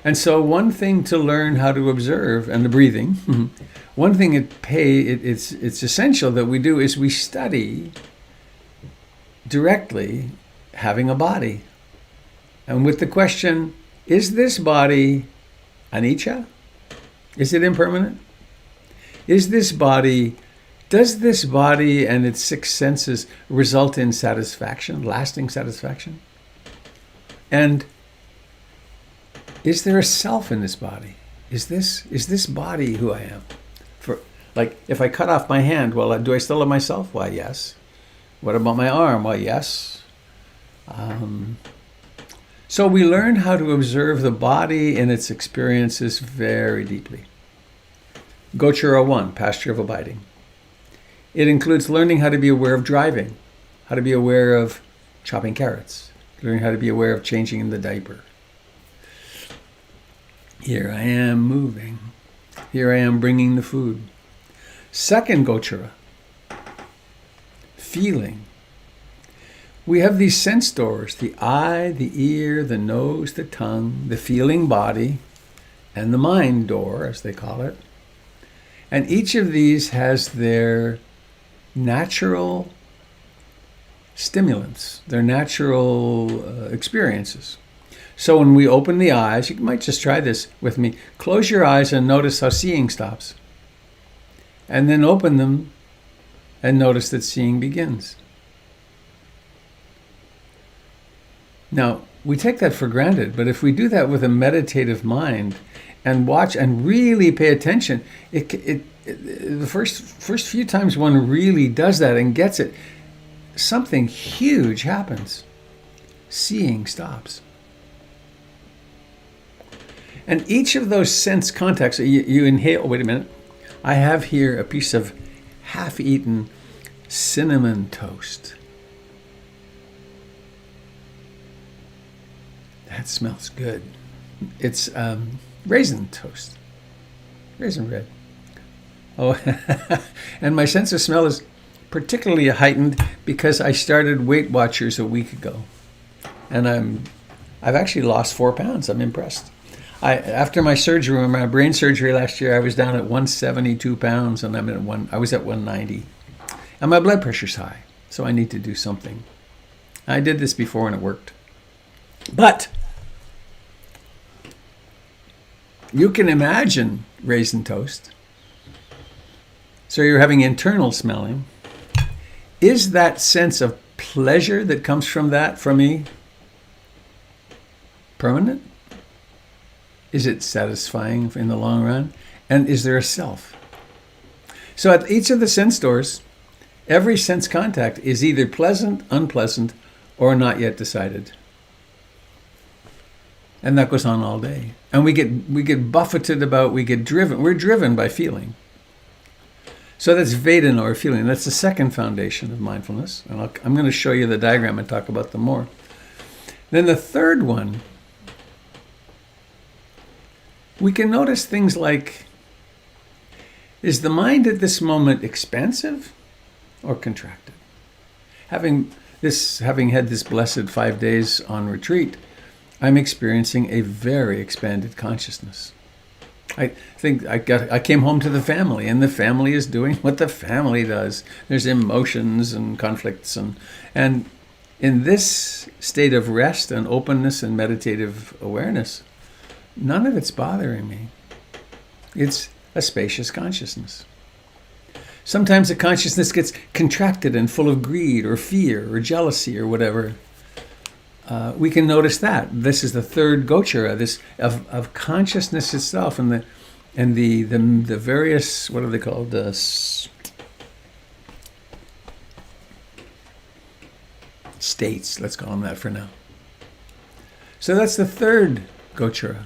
S1: And so one thing to learn how to observe, and the breathing, one thing it's essential that we do is we study directly having a body. And with the question, is this body anicca? Is it impermanent? Does this body and its six senses result in satisfaction, lasting satisfaction? And is there a self in this body? Is this body who I am? Like, if I cut off my hand, well, do I still have myself? Why, yes. What about my arm? Well, yes. So we learn how to observe the body and its experiences very deeply. Gochara 1, Pasture of Abiding. It includes learning how to be aware of driving, how to be aware of chopping carrots, learning how to be aware of changing in the diaper. Here I am moving. Here I am bringing the food. Second Gochara, feeling. We have these sense doors, the eye, the ear, the nose, the tongue, the feeling body, and the mind door, as they call it. And each of these has their natural stimulants, their natural experiences. So when we open the eyes, you might just try this with me. Close your eyes and notice how seeing stops. And then open them and notice that seeing begins. Now, we take that for granted, but if we do that with a meditative mind and watch and really pay attention, the first few times one really does that and gets it, something huge happens. Seeing stops. And each of those sense contacts, you inhale, wait a minute, I have here a piece of half-eaten cinnamon toast. That smells good. It's raisin toast, raisin bread. Oh, and my sense of smell is particularly heightened because I started Weight Watchers a week ago. And I've actually lost 4 pounds. I'm impressed. After my surgery, my brain surgery last year, I was down at 172 pounds, and I was at 190. And my blood pressure's high, so I need to do something. I did this before and it worked. But you can imagine raisin toast. So you're having internal smelling. Is that sense of pleasure that comes from that, from me, permanent? Is it satisfying in the long run? And is there a self? So at each of the sense doors, every sense contact is either pleasant, unpleasant, or not yet decided. And that goes on all day. And we get buffeted about, we're driven by feeling. So that's Vedana, or feeling. That's the second foundation of mindfulness. And I'm going to show you the diagram and talk about them more. Then the third one, we can notice things like, is the mind at this moment expansive or contracted? Having had this blessed 5 days on retreat, I'm experiencing a very expanded consciousness. I think I came home to the family, and the family is doing what the family does. There's emotions and conflicts, and in this state of rest and openness and meditative awareness, none of it's bothering me. It's a spacious consciousness. Sometimes the consciousness gets contracted and full of greed or fear or jealousy or whatever. We can notice that. This is the third Gochara, this of consciousness itself, and the various, what are they called? States. Let's call them that for now. So that's the third Gochara.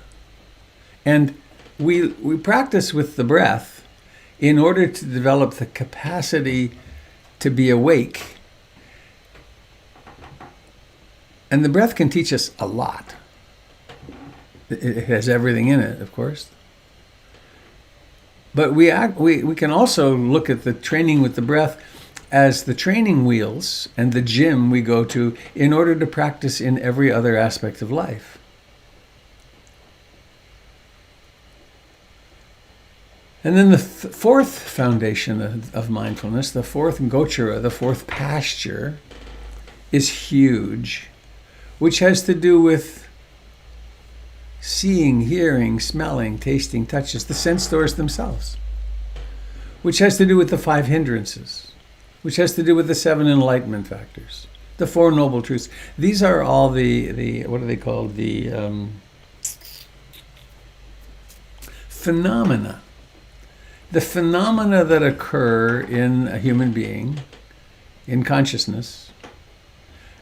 S1: And we practice with the breath in order to develop the capacity to be awake. And the breath can teach us a lot. It has everything in it, of course. But we can also look at the training with the breath as the training wheels and the gym we go to in order to practice in every other aspect of life. And then the fourth foundation of mindfulness, the fourth gochara, the fourth pasture, is huge, which has to do with seeing, hearing, smelling, tasting, touches, the sense doors themselves, which has to do with the five hindrances, which has to do with the seven enlightenment factors, the four noble truths. These are all the what are they called? The phenomena. The phenomena that occur in a human being, in consciousness,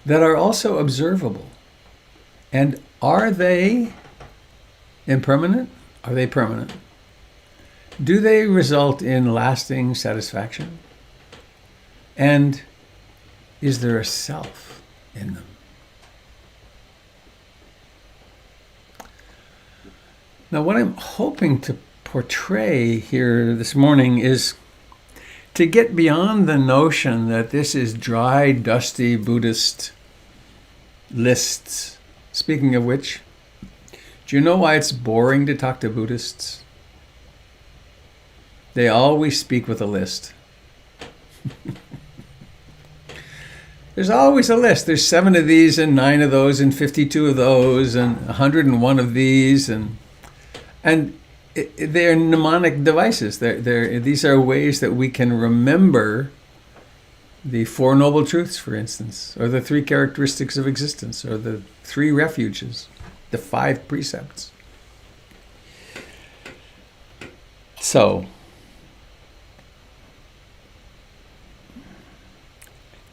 S1: that are also observable. And are they impermanent? Are they permanent? Do they result in lasting satisfaction? And is there a self in them? Now, what I'm hoping to portray here this morning is to get beyond the notion that this is dry, dusty Buddhist lists. Speaking of which, do you know why it's boring to talk to Buddhists? They always speak with a list. There's always a list. There's 7 of these and 9 of those and 52 of those and 101 of these and they're mnemonic devices. These are ways that we can remember the Four Noble Truths, for instance, or the 3 characteristics of existence, or the 3 refuges, the 5 precepts. So,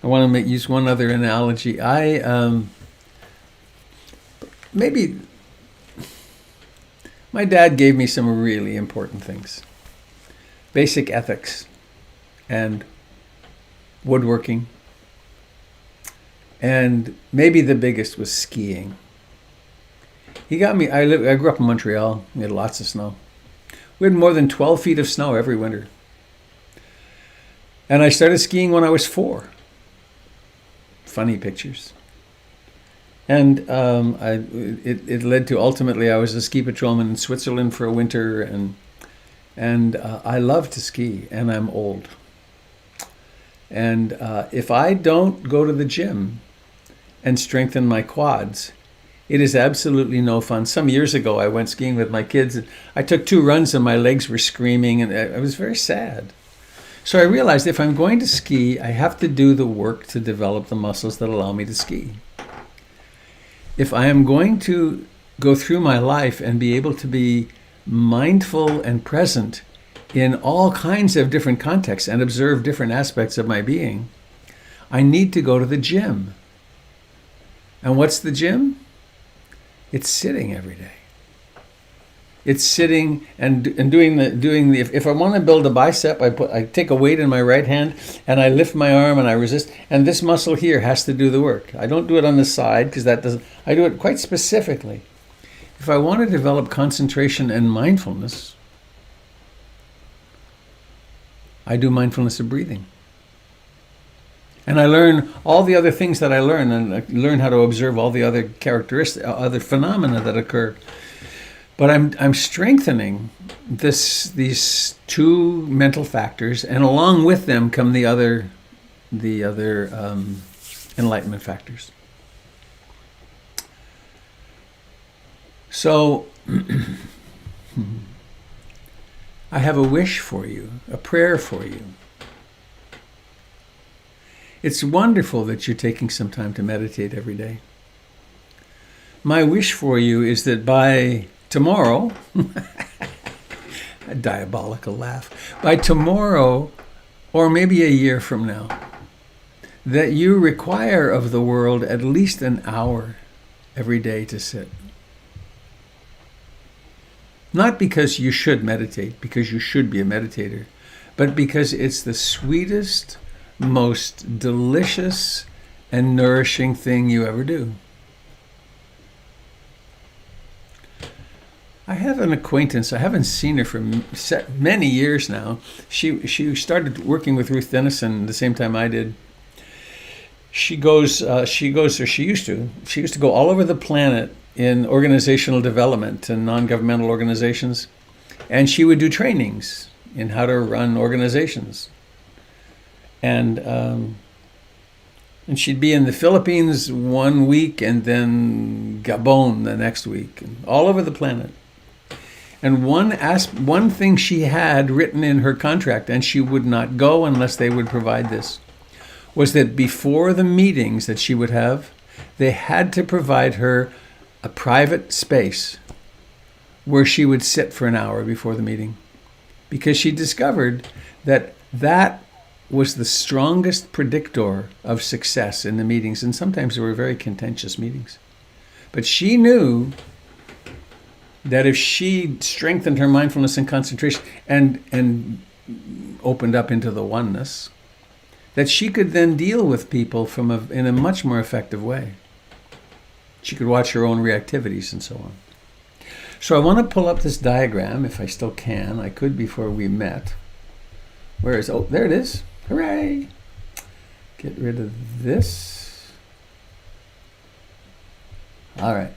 S1: I want to use one other analogy. My dad gave me some really important things. Basic ethics and woodworking. And maybe the biggest was skiing. He got me, I grew up in Montreal. We had lots of snow. We had more than 12 feet of snow every winter. And I started skiing when I was 4. Funny pictures. And it led to, ultimately, I was a ski patrolman in Switzerland for a winter, and I love to ski, and I'm old. And if I don't go to the gym and strengthen my quads, it is absolutely no fun. Some years ago, I went skiing with my kids, and I took 2 runs, and my legs were screaming, and I was very sad. So I realized if I'm going to ski, I have to do the work to develop the muscles that allow me to ski. If I am going to go through my life and be able to be mindful and present in all kinds of different contexts and observe different aspects of my being, I need to go to the gym. And what's the gym? It's sitting every day. It's sitting and doing the. If I want to build a bicep, I take a weight in my right hand and I lift my arm and I resist. And this muscle here has to do the work. I don't do it on the side because that doesn't. I do it quite specifically. If I want to develop concentration and mindfulness, I do mindfulness of breathing. And I learn all the other things that I learn, and I learn how to observe all the other characteristics, other phenomena that occur. But I'm strengthening these 2 mental factors, and along with them come the other enlightenment factors. So I have a wish for you, a prayer for you. It's wonderful that you're taking some time to meditate every day. My wish for you is that by tomorrow, a diabolical laugh, by tomorrow, or maybe a year from now, that you require of the world at least an hour every day to sit. Not because you should meditate, because you should be a meditator, but because it's the sweetest, most delicious and nourishing thing you ever do. I have an acquaintance. I haven't seen her for many years now. She started working with Ruth Denison the same time I did. She used to go all over the planet in organizational development and non-governmental organizations, and she would do trainings in how to run organizations. And she'd be in the Philippines one week and then Gabon the next week, and all over the planet. And one thing she had written in her contract, and she would not go unless they would provide this, was that before the meetings that she would have, they had to provide her a private space where she would sit for an hour before the meeting. Because she discovered that that was the strongest predictor of success in the meetings. And sometimes they were very contentious meetings. But she knew that if she strengthened her mindfulness and concentration and opened up into the oneness, that she could then deal with people in a much more effective way. She could watch her own reactivities and so on. So I want to pull up this diagram, if I still can. I could before we met. Where is, oh, there it is. Hooray! Get rid of this. All right.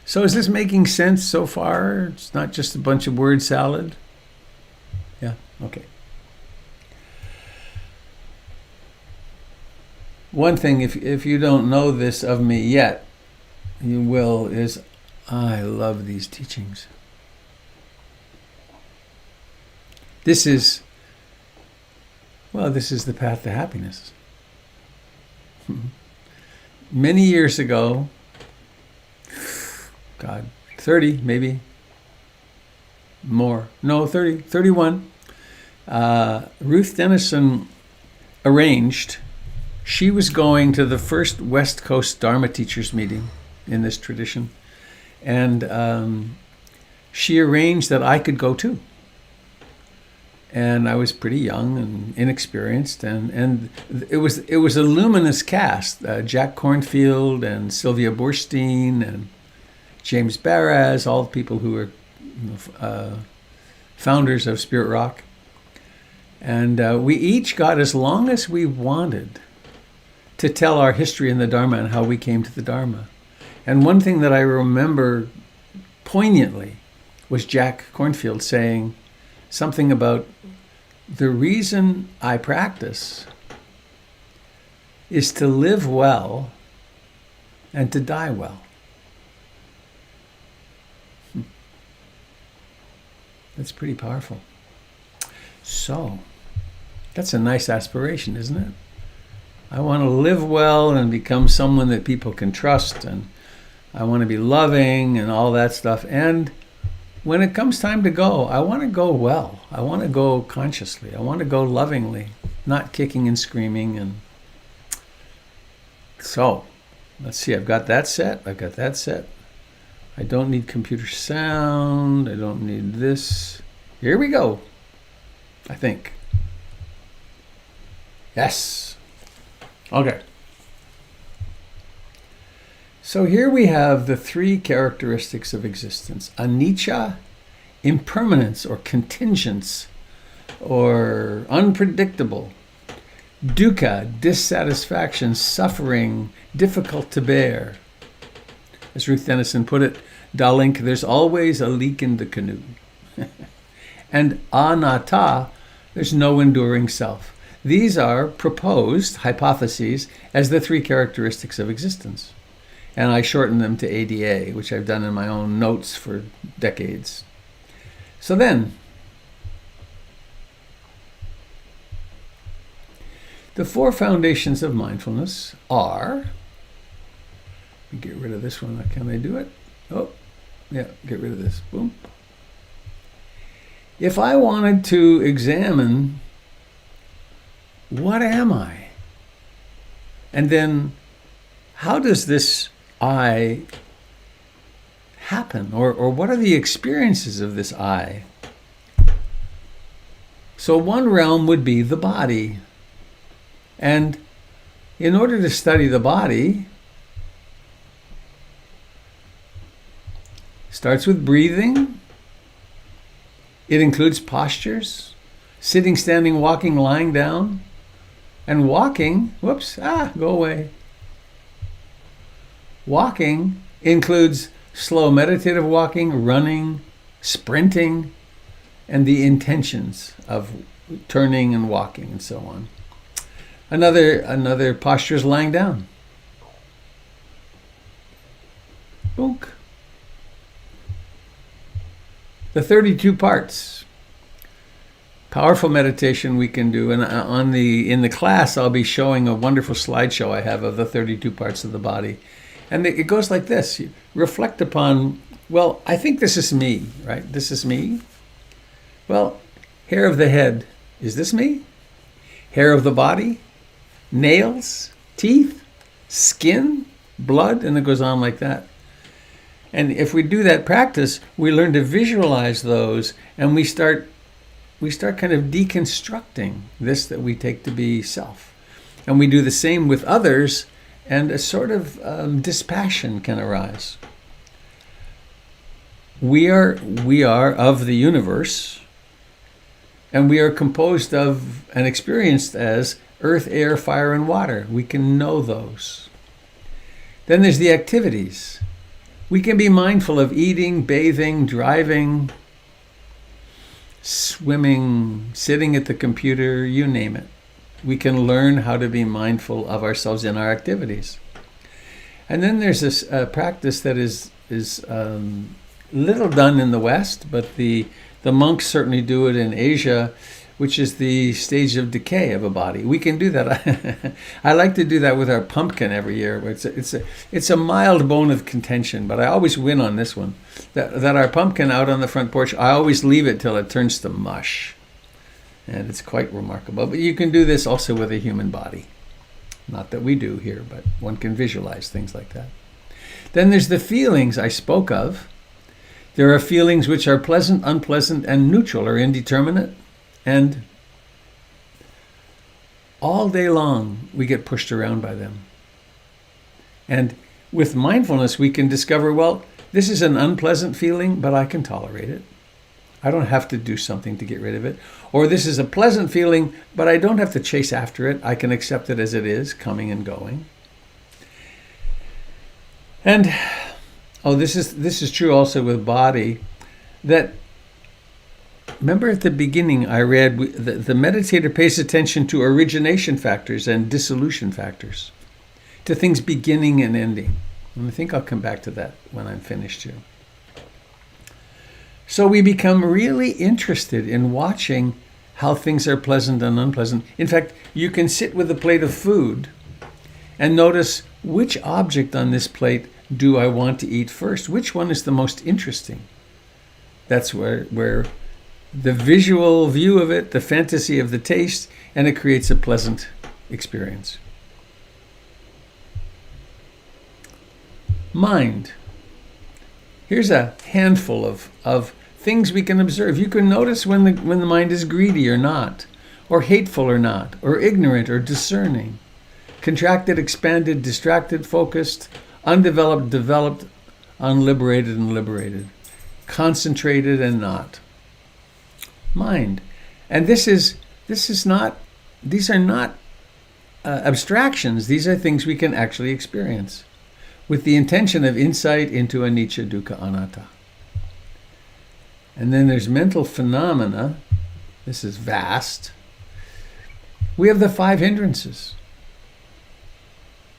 S1: So is this making sense so far? It's not just a bunch of word salad? Yeah, okay. One thing, if you don't know this of me yet, you will, is I love these teachings. This is the path to happiness. Many years ago, God, 30 maybe, more, no, 30, 31, Ruth Denison arranged, she was going to the first West Coast Dharma teachers meeting in this tradition, and she arranged that I could go too. And I was pretty young and inexperienced, and it was a luminous cast. Jack Kornfield and Sylvia Boorstein and James Baraz, all the people who were founders of Spirit Rock. And we each got as long as we wanted to tell our history in the Dharma and how we came to the Dharma. And one thing that I remember poignantly was Jack Kornfield saying something about the reason I practice is to live well and to die well. That's pretty powerful. So, that's a nice aspiration, isn't it? I want to live well and become someone that people can trust, and I want to be loving and all that stuff. And when it comes time to go, I want to go well. I want to go consciously. I want to go lovingly, not kicking and screaming. And so, let's see. I've got that set. I don't need computer sound. I don't need this. Here we go. I think. Yes. Okay. So here we have the three characteristics of existence: anicca, impermanence or contingence or unpredictable; dukkha, dissatisfaction, suffering, difficult to bear. As Ruth Denison put it, Dalink, there's always a leak in the canoe. And anatta, there's no enduring self. These are proposed hypotheses as the three characteristics of existence. And I shorten them to ADA, which I've done in my own notes for decades. So then, the four foundations of mindfulness are, get rid of this one, can I do it? Oh, yeah, get rid of this, boom. If I wanted to examine, what am I? And then, how does this I happen? Or what are the experiences of this I? So one realm would be the body. And in order to study the body, starts with breathing. It includes postures, sitting, standing, walking, lying down. And walking, go away. Walking includes slow meditative walking, running, sprinting, and the intentions of turning and walking and so on. Another posture is lying down. Boonk. The 32 parts. Powerful meditation we can do, and in the class I'll be showing a wonderful slideshow I have of the 32 parts of the body, and it goes like this. You reflect upon, well, I think this is me, right? This is me. Well, hair of the head, is this me? Hair of the body, nails, teeth, skin, blood, and it goes on like that. And if we do that practice, we learn to visualize those, and we start kind of deconstructing this that we take to be self. And we do the same with others, and a sort of dispassion can arise. We are of the universe, and we are composed of and experienced as earth, air, fire, and water. We can know those. Then there's the activities. We can be mindful of eating, bathing, driving, swimming, sitting at the computer, you name it. We can learn how to be mindful of ourselves in our activities. And then there's this practice that is little done in the West, but the monks certainly do it in Asia, which is the stage of decay of a body. We can do that. I like to do that with our pumpkin every year. It's a mild bone of contention, but I always win on this one. That our pumpkin out on the front porch, I always leave it till it turns to mush. And it's quite remarkable. But you can do this also with a human body. Not that we do here, but one can visualize things like that. Then there's the feelings I spoke of. There are feelings which are pleasant, unpleasant, and neutral or indeterminate. And all day long, we get pushed around by them. And with mindfulness, we can discover, well, this is an unpleasant feeling, but I can tolerate it. I don't have to do something to get rid of it. Or this is a pleasant feeling, but I don't have to chase after it. I can accept it as it is, coming and going. And, this is true also with body, that remember at the beginning I read the meditator pays attention to origination factors and dissolution factors, to things beginning and ending. And I think I'll come back to that when I'm finished here. So we become really interested in watching how things are pleasant and unpleasant. In fact, you can sit with a plate of food and notice which object on this plate do I want to eat first? Which one is the most interesting? That's where the visual view of it, the fantasy of the taste, and it creates a pleasant experience. Mind. Here's a handful of things we can observe. You can notice when the mind is greedy or not, or hateful or not, or ignorant or discerning, contracted, expanded, distracted, focused, undeveloped, developed, unliberated and liberated, concentrated and not. Mind. And these are not abstractions. These are things we can actually experience with the intention of insight into anicca, dukkha, anatta. And then there's mental phenomena. This is vast. We have the 5 hindrances.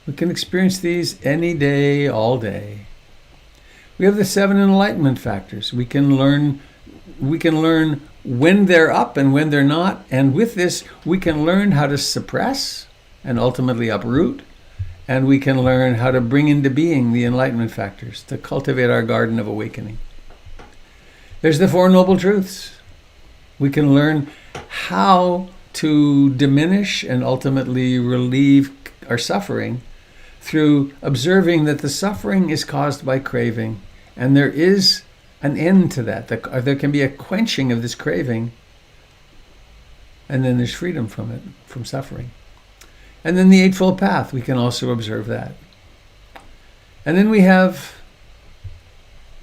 S1: We can experience these any day, all day. We have the 7 enlightenment factors. We can learn when they're up and when they're not. And with this, we can learn how to suppress and ultimately uproot. And we can learn how to bring into being the enlightenment factors to cultivate our garden of awakening. There's the 4 noble truths. We can learn how to diminish and ultimately relieve our suffering through observing that the suffering is caused by craving, and there is an end to that. There can be a quenching of this craving, and then there's freedom from it, from suffering. And then the Eightfold Path, we can also observe that. And then we have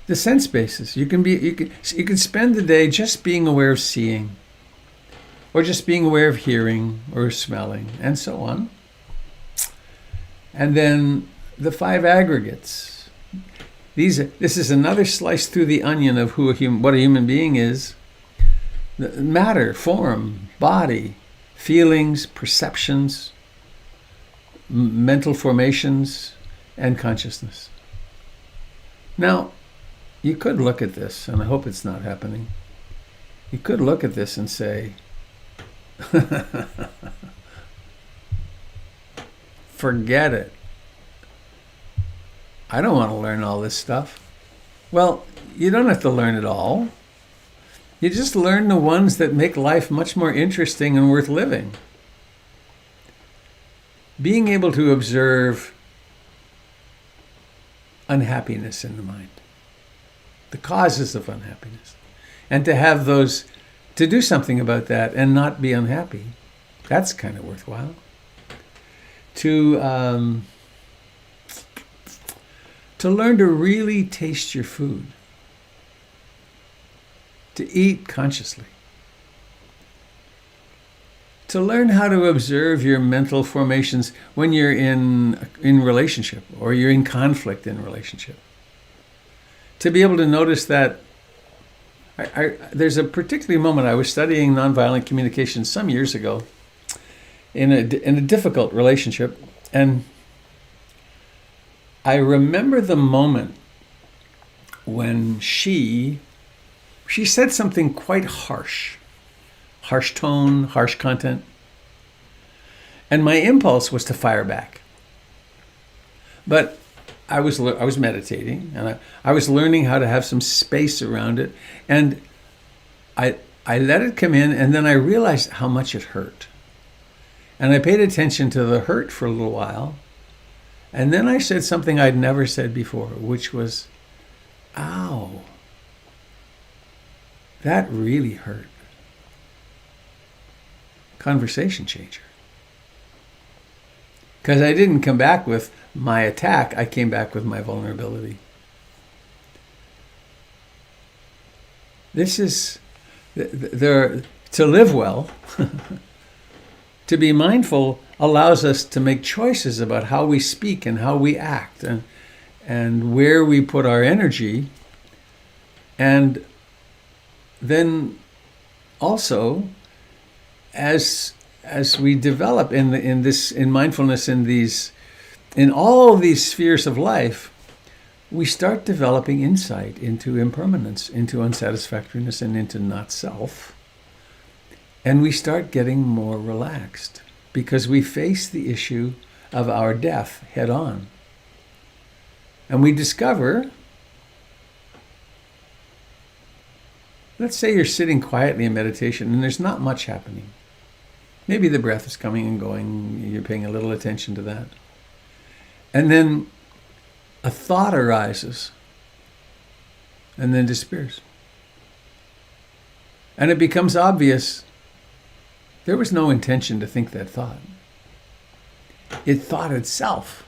S1: the sense bases. You can spend the day just being aware of seeing, or just being aware of hearing or smelling, and so on. And then the 5 aggregates. This is another slice through the onion of what a human being is. Matter, form, body, feelings, perceptions, mental formations, and consciousness. Now, you could look at this, and I hope it's not happening. You could look at this and say, forget it. I don't want to learn all this stuff. Well, you don't have to learn it all. You just learn the ones that make life much more interesting and worth living. Being able to observe unhappiness in the mind, the causes of unhappiness, and to have those, to do something about that and not be unhappy, that's kind of worthwhile. To learn to really taste your food, to eat consciously, to learn how to observe your mental formations when you're in relationship or you're in conflict in relationship. To be able to notice that there's a particular moment. I was studying nonviolent communication some years ago in a difficult relationship, and I remember the moment when she said something quite harsh tone, harsh content, and my impulse was to fire back. But I was meditating, and I was learning how to have some space around it, and I let it come in, and then I realized how much it hurt. And I paid attention to the hurt for a little while, and then I said something I'd never said before, which was, ow, that really hurt. Conversation changer. Because I didn't come back with my attack, I came back with my vulnerability. This is, to live well, to be mindful allows us to make choices about how we speak and how we act and where we put our energy. And then also, as we develop in mindfulness in all these spheres of life, we start developing insight into impermanence, into unsatisfactoriness, and into not self. And we start getting more relaxed because we face the issue of our death head on. And we discover, let's say you're sitting quietly in meditation and there's not much happening. Maybe the breath is coming and going, you're paying a little attention to that. And then a thought arises and then disappears. And it becomes obvious there was no intention to think that thought. It thought itself.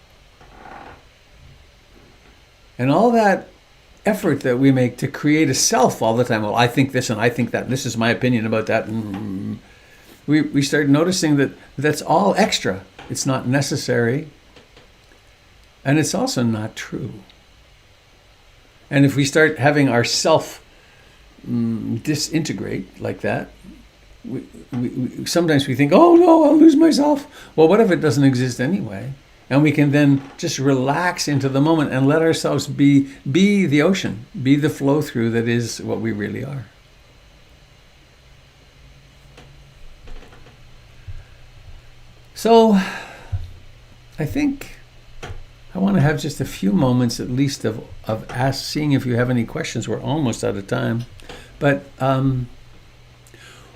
S1: And all that effort that we make to create a self all the time, well, I think this and I think that, and this is my opinion about that, and we start noticing that that's all extra. It's not necessary. And it's also not true. And if we start having our self disintegrate like that, we sometimes we think, oh no, I'll lose myself. Well, what if it doesn't exist anyway? And we can then just relax into the moment and let ourselves be the ocean, be the flow through that is what we really are. So I think I want to have just a few moments at least of seeing if you have any questions. We're almost out of time. But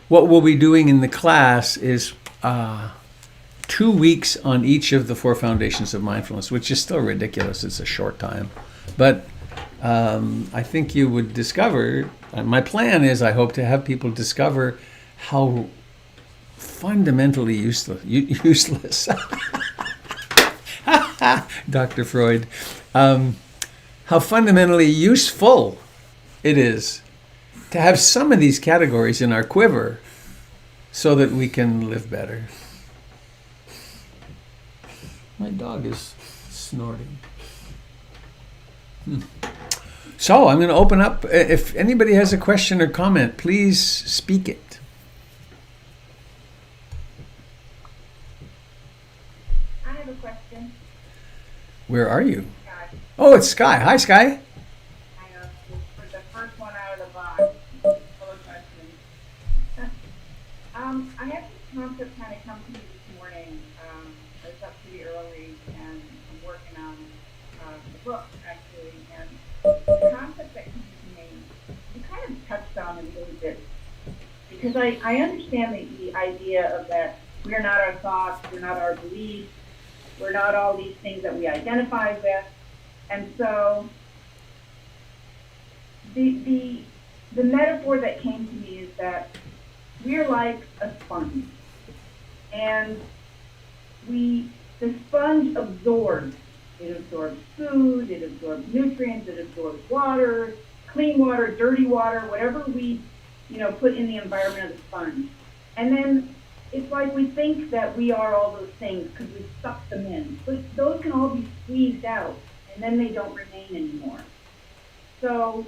S1: what we'll be doing in the class is 2 weeks on each of the 4 foundations of mindfulness, which is still ridiculous. It's a short time. But I think you would discover, my plan is I hope to have people discover how fundamentally useless Dr. Freud, how fundamentally useful it is to have some of these categories in our quiver so that we can live better. My dog is snorting. So I'm going to open up. If anybody has a question or comment, please speak it.
S3: have a question.
S1: Where are you?
S3: Sky.
S1: Oh, it's Sky. Hi, Sky.
S3: I know, for the first one out of the box. Full of questions. I had this concept kind of come to me this morning. I was up pretty early and I'm working on the book, actually. And the concept that came to me, you kind of touched on it a little bit. Because I understand the idea of that we're not our thoughts, we're not our beliefs, we're not all these things that we identify with. And so the metaphor that came to me is that we're like a sponge. And the sponge absorbs. It absorbs food, it absorbs nutrients, it absorbs water, clean water, dirty water, whatever we put in the environment of the sponge. And then it's like we think that we are all those things because we suck them in. But those can all be squeezed out, and then they don't remain anymore. So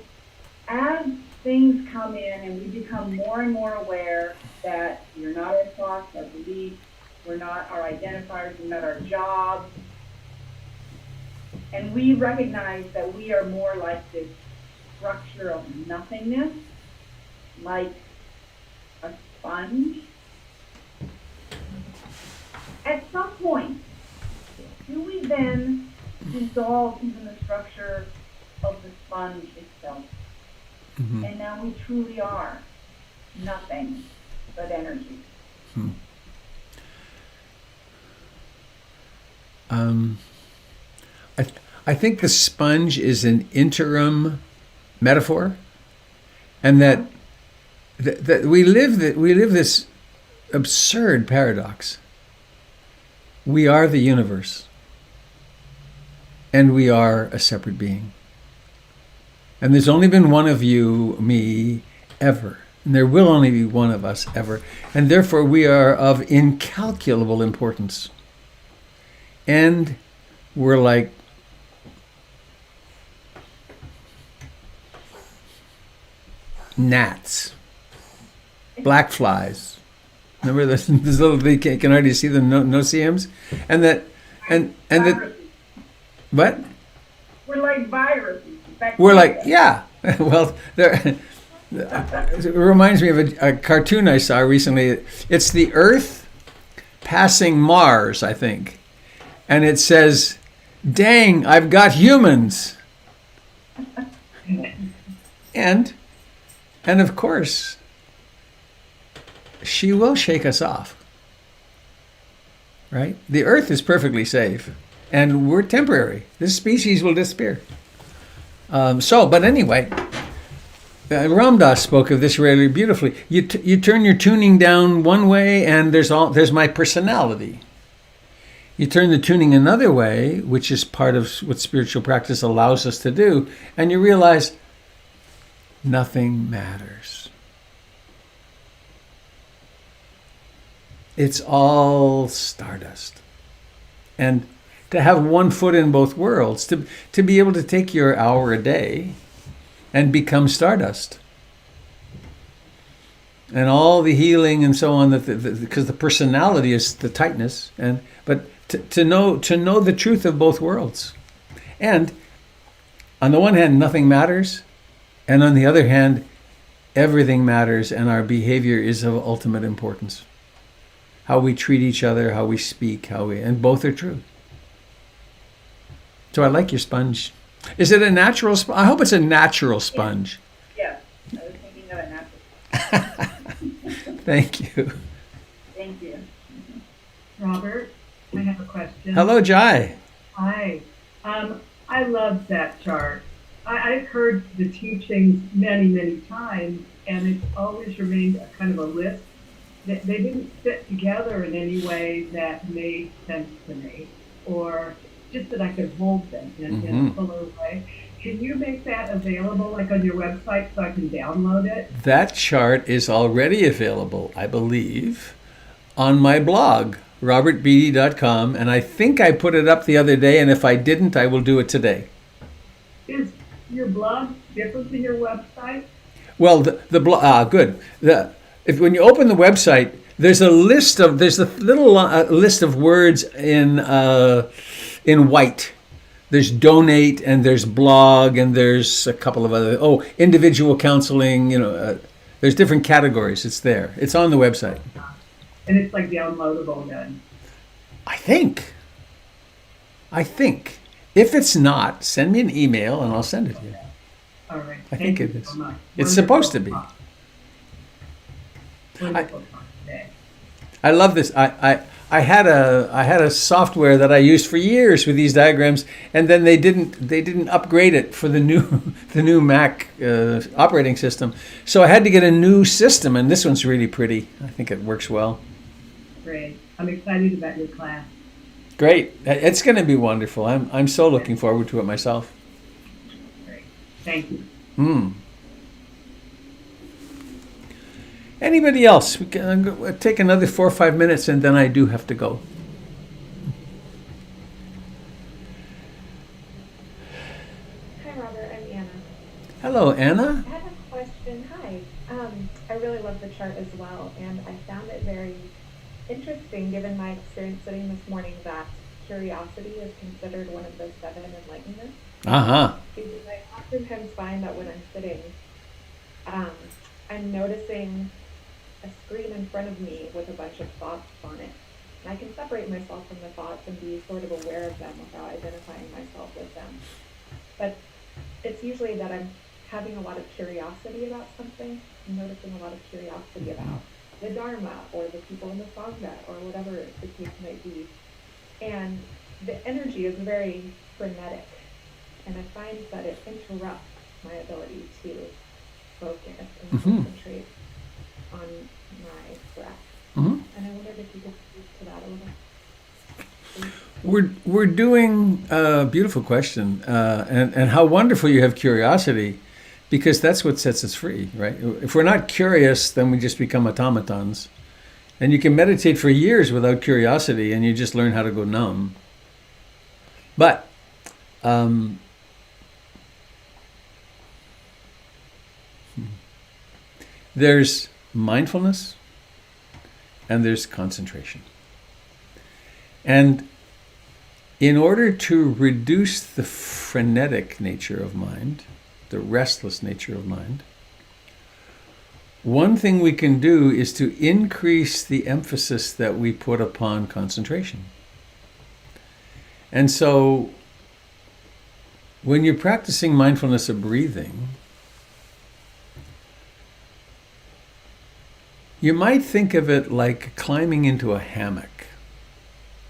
S3: as things come in and we become more and more aware that we're not our thoughts, our beliefs, we're not our identifiers, we're not our jobs, and we recognize that we are more like this structure of nothingness, like a sponge. At some point, do we then dissolve even the structure of the sponge itself?
S1: Mm-hmm.
S3: And now we truly are nothing but energy.
S1: Hmm. I think the sponge is an interim metaphor, and that we live this absurd paradox. We are the universe, and we are a separate being. And there's only been one of you, me, ever. And there will only be one of us ever. And therefore we are of incalculable importance. And we're like gnats, black flies. Remember this little, you can already see the no-see-ums? And that, and that, what?
S3: We're like viruses.
S1: We're like, yeah. Well, it reminds me of a cartoon I saw recently. It's the Earth passing Mars, I think. And it says, dang, I've got humans. And of course, she will shake us off. Right? The Earth is perfectly safe. And we're temporary. This species will disappear. But anyway, Ram Dass spoke of this really beautifully. You turn your tuning down one way, and there's my personality. You turn the tuning another way, which is part of what spiritual practice allows us to do, and you realize nothing matters. It's all stardust. And to have one foot in both worlds, to be able to take your hour a day and become stardust. And all the healing and so on, because the personality is the tightness, but to know the truth of both worlds. And on the one hand, nothing matters, and on the other hand, everything matters, and our behavior is of ultimate importance. How we treat each other, how we speak, and both are true. So I like your sponge. Is it a natural sponge? I hope it's a natural sponge.
S3: Yes. I was thinking of a natural.
S1: Thank you.
S3: Thank you.
S4: Robert, I have a question.
S1: Hello, Jai.
S4: Hi. I love that chart. I've heard the teachings many, many times, and it's always remained a kind of a list. They didn't fit together in any way that made sense to me, or just that I could hold them in a fuller way. Can you make that available, like on your website, so I can download it?
S1: That chart is already available, I believe, on my blog, robertbeatty.com, and I think I put it up the other day, and if I didn't, I will do it today.
S4: Is your blog different than your website?
S1: Well, the blog, good. When you open the website, There's a little list of words in white. There's donate and there's blog and there's a couple of other, individual counseling, there's different categories. It's there. It's on the website.
S4: And it's like downloadable then.
S1: I think. If it's not, send me an email and I'll send it to you.
S4: All right.
S1: I think
S4: Thank
S1: it
S4: you
S1: is.
S4: so much.
S1: It's
S4: Wonderful
S1: supposed to be.
S4: talk. Wonderful talk today.
S1: I love this. I had a software that I used for years with these diagrams, and then they didn't upgrade it for the new Mac operating system. So I had to get a new system, and this one's really pretty. I think it works well.
S4: Great. I'm excited about your class.
S1: Great. It's going to be wonderful. I'm so looking forward to it myself.
S4: Great. Thank you.
S1: Anybody else? We can take another 4 or 5 minutes, and then I do have to go.
S5: Hi, Robert. I'm Anna.
S1: Hello, Anna.
S5: I have a question. Hi. I really love the chart as well, and I found it very interesting, given my experience sitting this morning, that curiosity is considered one of the 7 enlightenments. Because I oftentimes find that when I'm sitting, I'm noticing a screen in front of me with a bunch of thoughts on it. And I can separate myself from the thoughts and be sort of aware of them without identifying myself with them. But it's usually that I'm having a lot of curiosity about something. I'm noticing a lot of curiosity about the Dharma or the people in the Sangha or whatever the case might be. And the energy is very frenetic. And I find that it interrupts my ability to focus and concentrate on my breath. And I wondered if you could speak to that a little.
S1: We're doing a beautiful question, and how wonderful you have curiosity, because that's what sets us free, right? If we're not curious, then we just become automatons. And you can meditate for years without curiosity, and you just learn how to go numb. But there's mindfulness and there's concentration. And in order to reduce the frenetic nature of mind, the restless nature of mind, one thing we can do is to increase the emphasis that we put upon concentration. And so when you're practicing mindfulness of breathing, you might think of it like climbing into a hammock.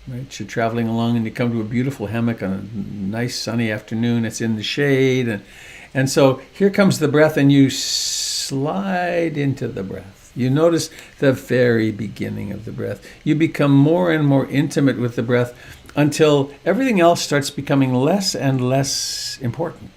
S1: Right? You're traveling along and you come to a beautiful hammock on a nice sunny afternoon. It's in the shade. And so here comes the breath, and you slide into the breath. You notice the very beginning of the breath. You become more and more intimate with the breath until everything else starts becoming less and less important.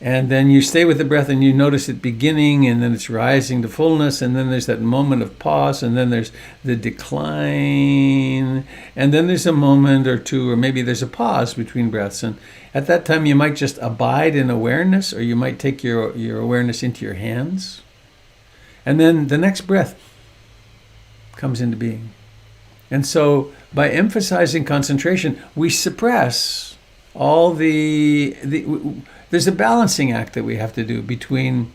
S1: And then you stay with the breath and you notice it beginning, and then it's rising to fullness, and then there's that moment of pause, and then there's the decline, and then there's a moment or two, or maybe there's a pause between breaths. And at that time you might just abide in awareness, or you might take your awareness into your hands. And then the next breath comes into being. And so by emphasizing concentration, we suppress all there's a balancing act that we have to do between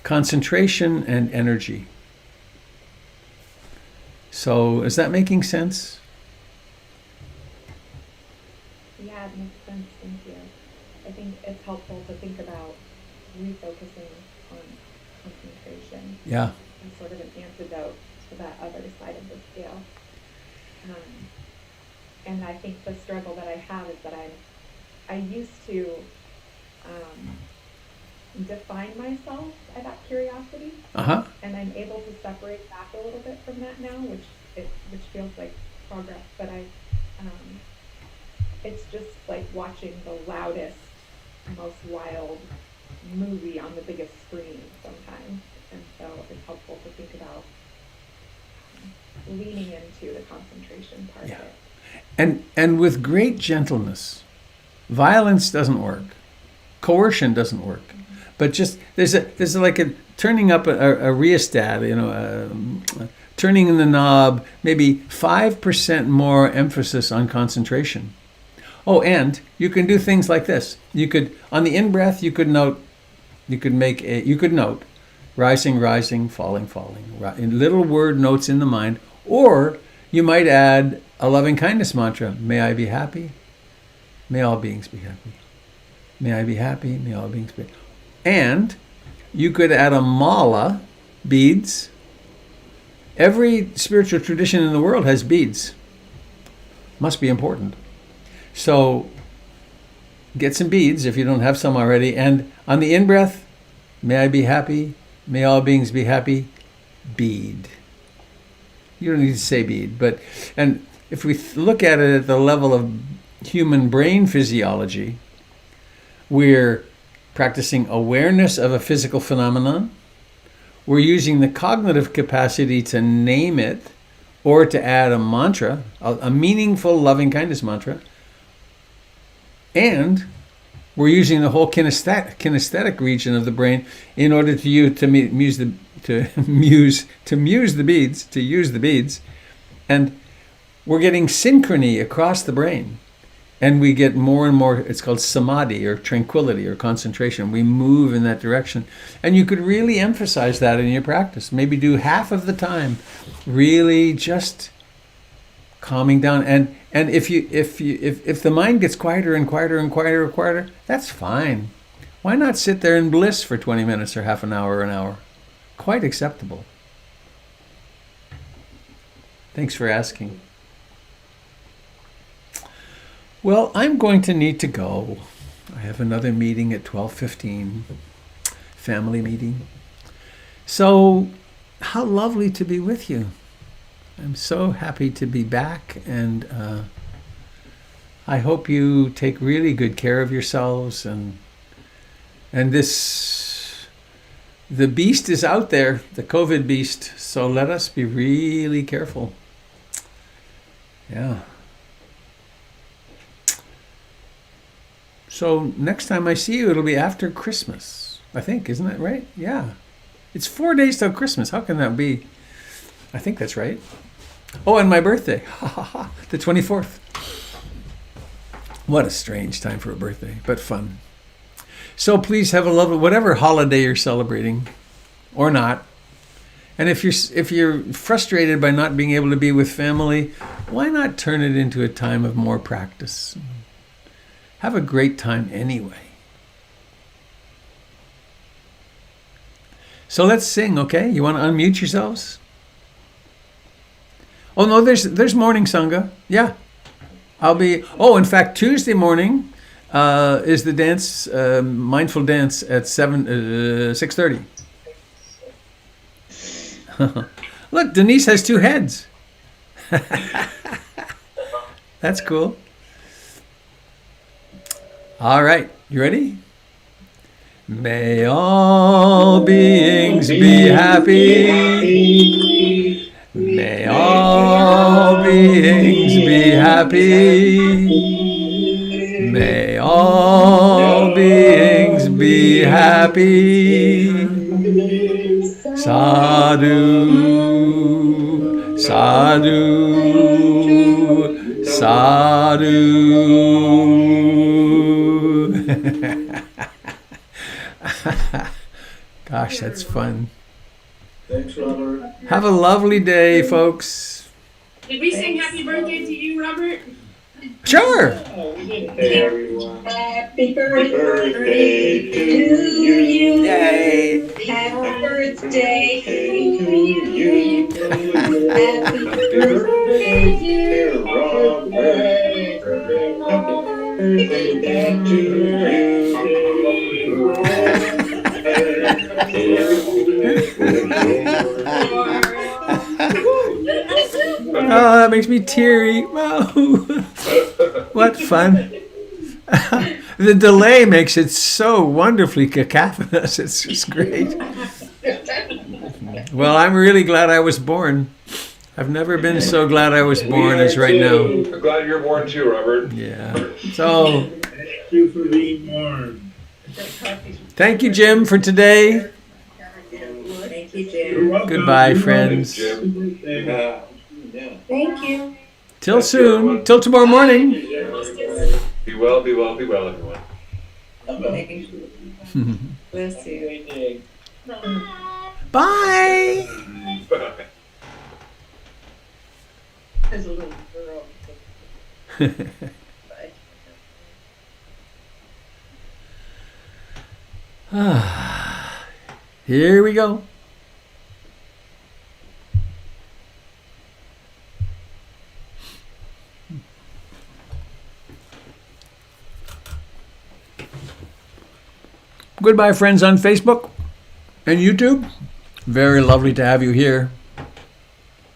S1: concentration and energy. So is that making sense?
S5: Yeah, it makes sense. Thank you. I think it's helpful to think about refocusing on concentration.
S1: Yeah.
S5: As sort of an antidote to that other side of the scale. And I think the struggle that I have is that I used to define myself by that curiosity, and I'm able to separate back a little bit from that now, which feels like progress. But it's just like watching the loudest, most wild movie on the biggest screen sometimes, and so it's helpful to think about leaning into the concentration part of it.
S1: And with great gentleness. Violence doesn't work. Coercion doesn't work. But just there's like a turning up a rheostat, turning the knob, maybe 5% more emphasis on concentration. Oh, and you can do things like this. You could, on the in-breath, you could note rising, rising, falling, falling, in little word notes in the mind. Or you might add a loving kindness mantra. May I be happy. May all beings be happy. May I be happy. May all beings be happy. And you could add a mala, beads. Every spiritual tradition in the world has beads. Must be important. So get some beads if you don't have some already. And on the in-breath, may I be happy. May all beings be happy. Bead. You don't need to say bead. And if we look at it at the level of human brain physiology, we're practicing awareness of a physical phenomenon. We're using the cognitive capacity to name it or to add a mantra, a meaningful loving kindness mantra. And we're using the whole kinesthetic region of the brain in order to use the beads. And we're getting synchrony across the brain. And we get more and more, it's called samadhi or tranquility or concentration. We move in that direction. And you could really emphasize that in your practice. Maybe do half of the time, really just calming down. And if the mind gets quieter and quieter and quieter and quieter, that's fine. Why not sit there in bliss for 20 minutes or half an hour or an hour? Quite acceptable. Thanks for asking. Well, I'm going to need to go. I have another meeting at 12:15, family meeting. So, how lovely to be with you. I'm so happy to be back, and I hope you take really good care of yourselves. And the beast is out there, the COVID beast. So let us be really careful. Yeah. So next time I see you, it'll be after Christmas, I think. Isn't that right? Yeah. It's 4 days till Christmas. How can that be? I think that's right. Oh, and my birthday. The 24th. What a strange time for a birthday, but fun. So please have a lovely, whatever holiday you're celebrating, or not. And if you're frustrated by not being able to be with family, why not turn it into a time of more practice? Have a great time anyway. So let's sing, okay? You want to unmute yourselves? Oh no, there's morning sangha. Yeah, I'll be. Oh, in fact, Tuesday morning is the dance, mindful dance at 6:30. Look, Denise has two heads. That's cool. All right, you ready? May all beings be happy. May all beings be happy. May all beings be happy. Sadhu, sadhu, sadhu. Gosh, that's fun.
S2: Thanks, Robert.
S1: Have a lovely day, folks.
S6: Did we sing happy birthday to you, Robert?
S1: Sure.
S2: Hey, everyone.
S7: Happy birthday to you.
S1: Yay.
S7: Happy birthday to you. Happy birthday, dear Robert. Happy birthday to you.
S1: Oh, that makes me teary. Wow. What fun. The delay makes it so wonderfully cacophonous. It's just great. Well, I'm really glad I was born. I've never been so glad I was born as right now.
S8: I'm glad you're born too, Robert.
S1: Yeah. So,
S2: Thank you for being born.
S1: thank you, Jim, for today.
S7: Thank you,
S2: You're
S7: Jim.
S2: welcome.
S1: Goodbye,
S2: You're
S1: friends.
S2: welcome. Happy birthday.
S8: Yeah.
S7: Thank you.
S1: Till
S8: Yes,
S1: soon.
S8: everyone.
S1: Till tomorrow morning.
S8: Be well, be well, be well, everyone.
S7: Thank you. Bless you.
S1: Bye.
S8: Bye.
S7: As a little girl.
S1: Here we go. Goodbye, friends on Facebook and YouTube. Very lovely to have you here.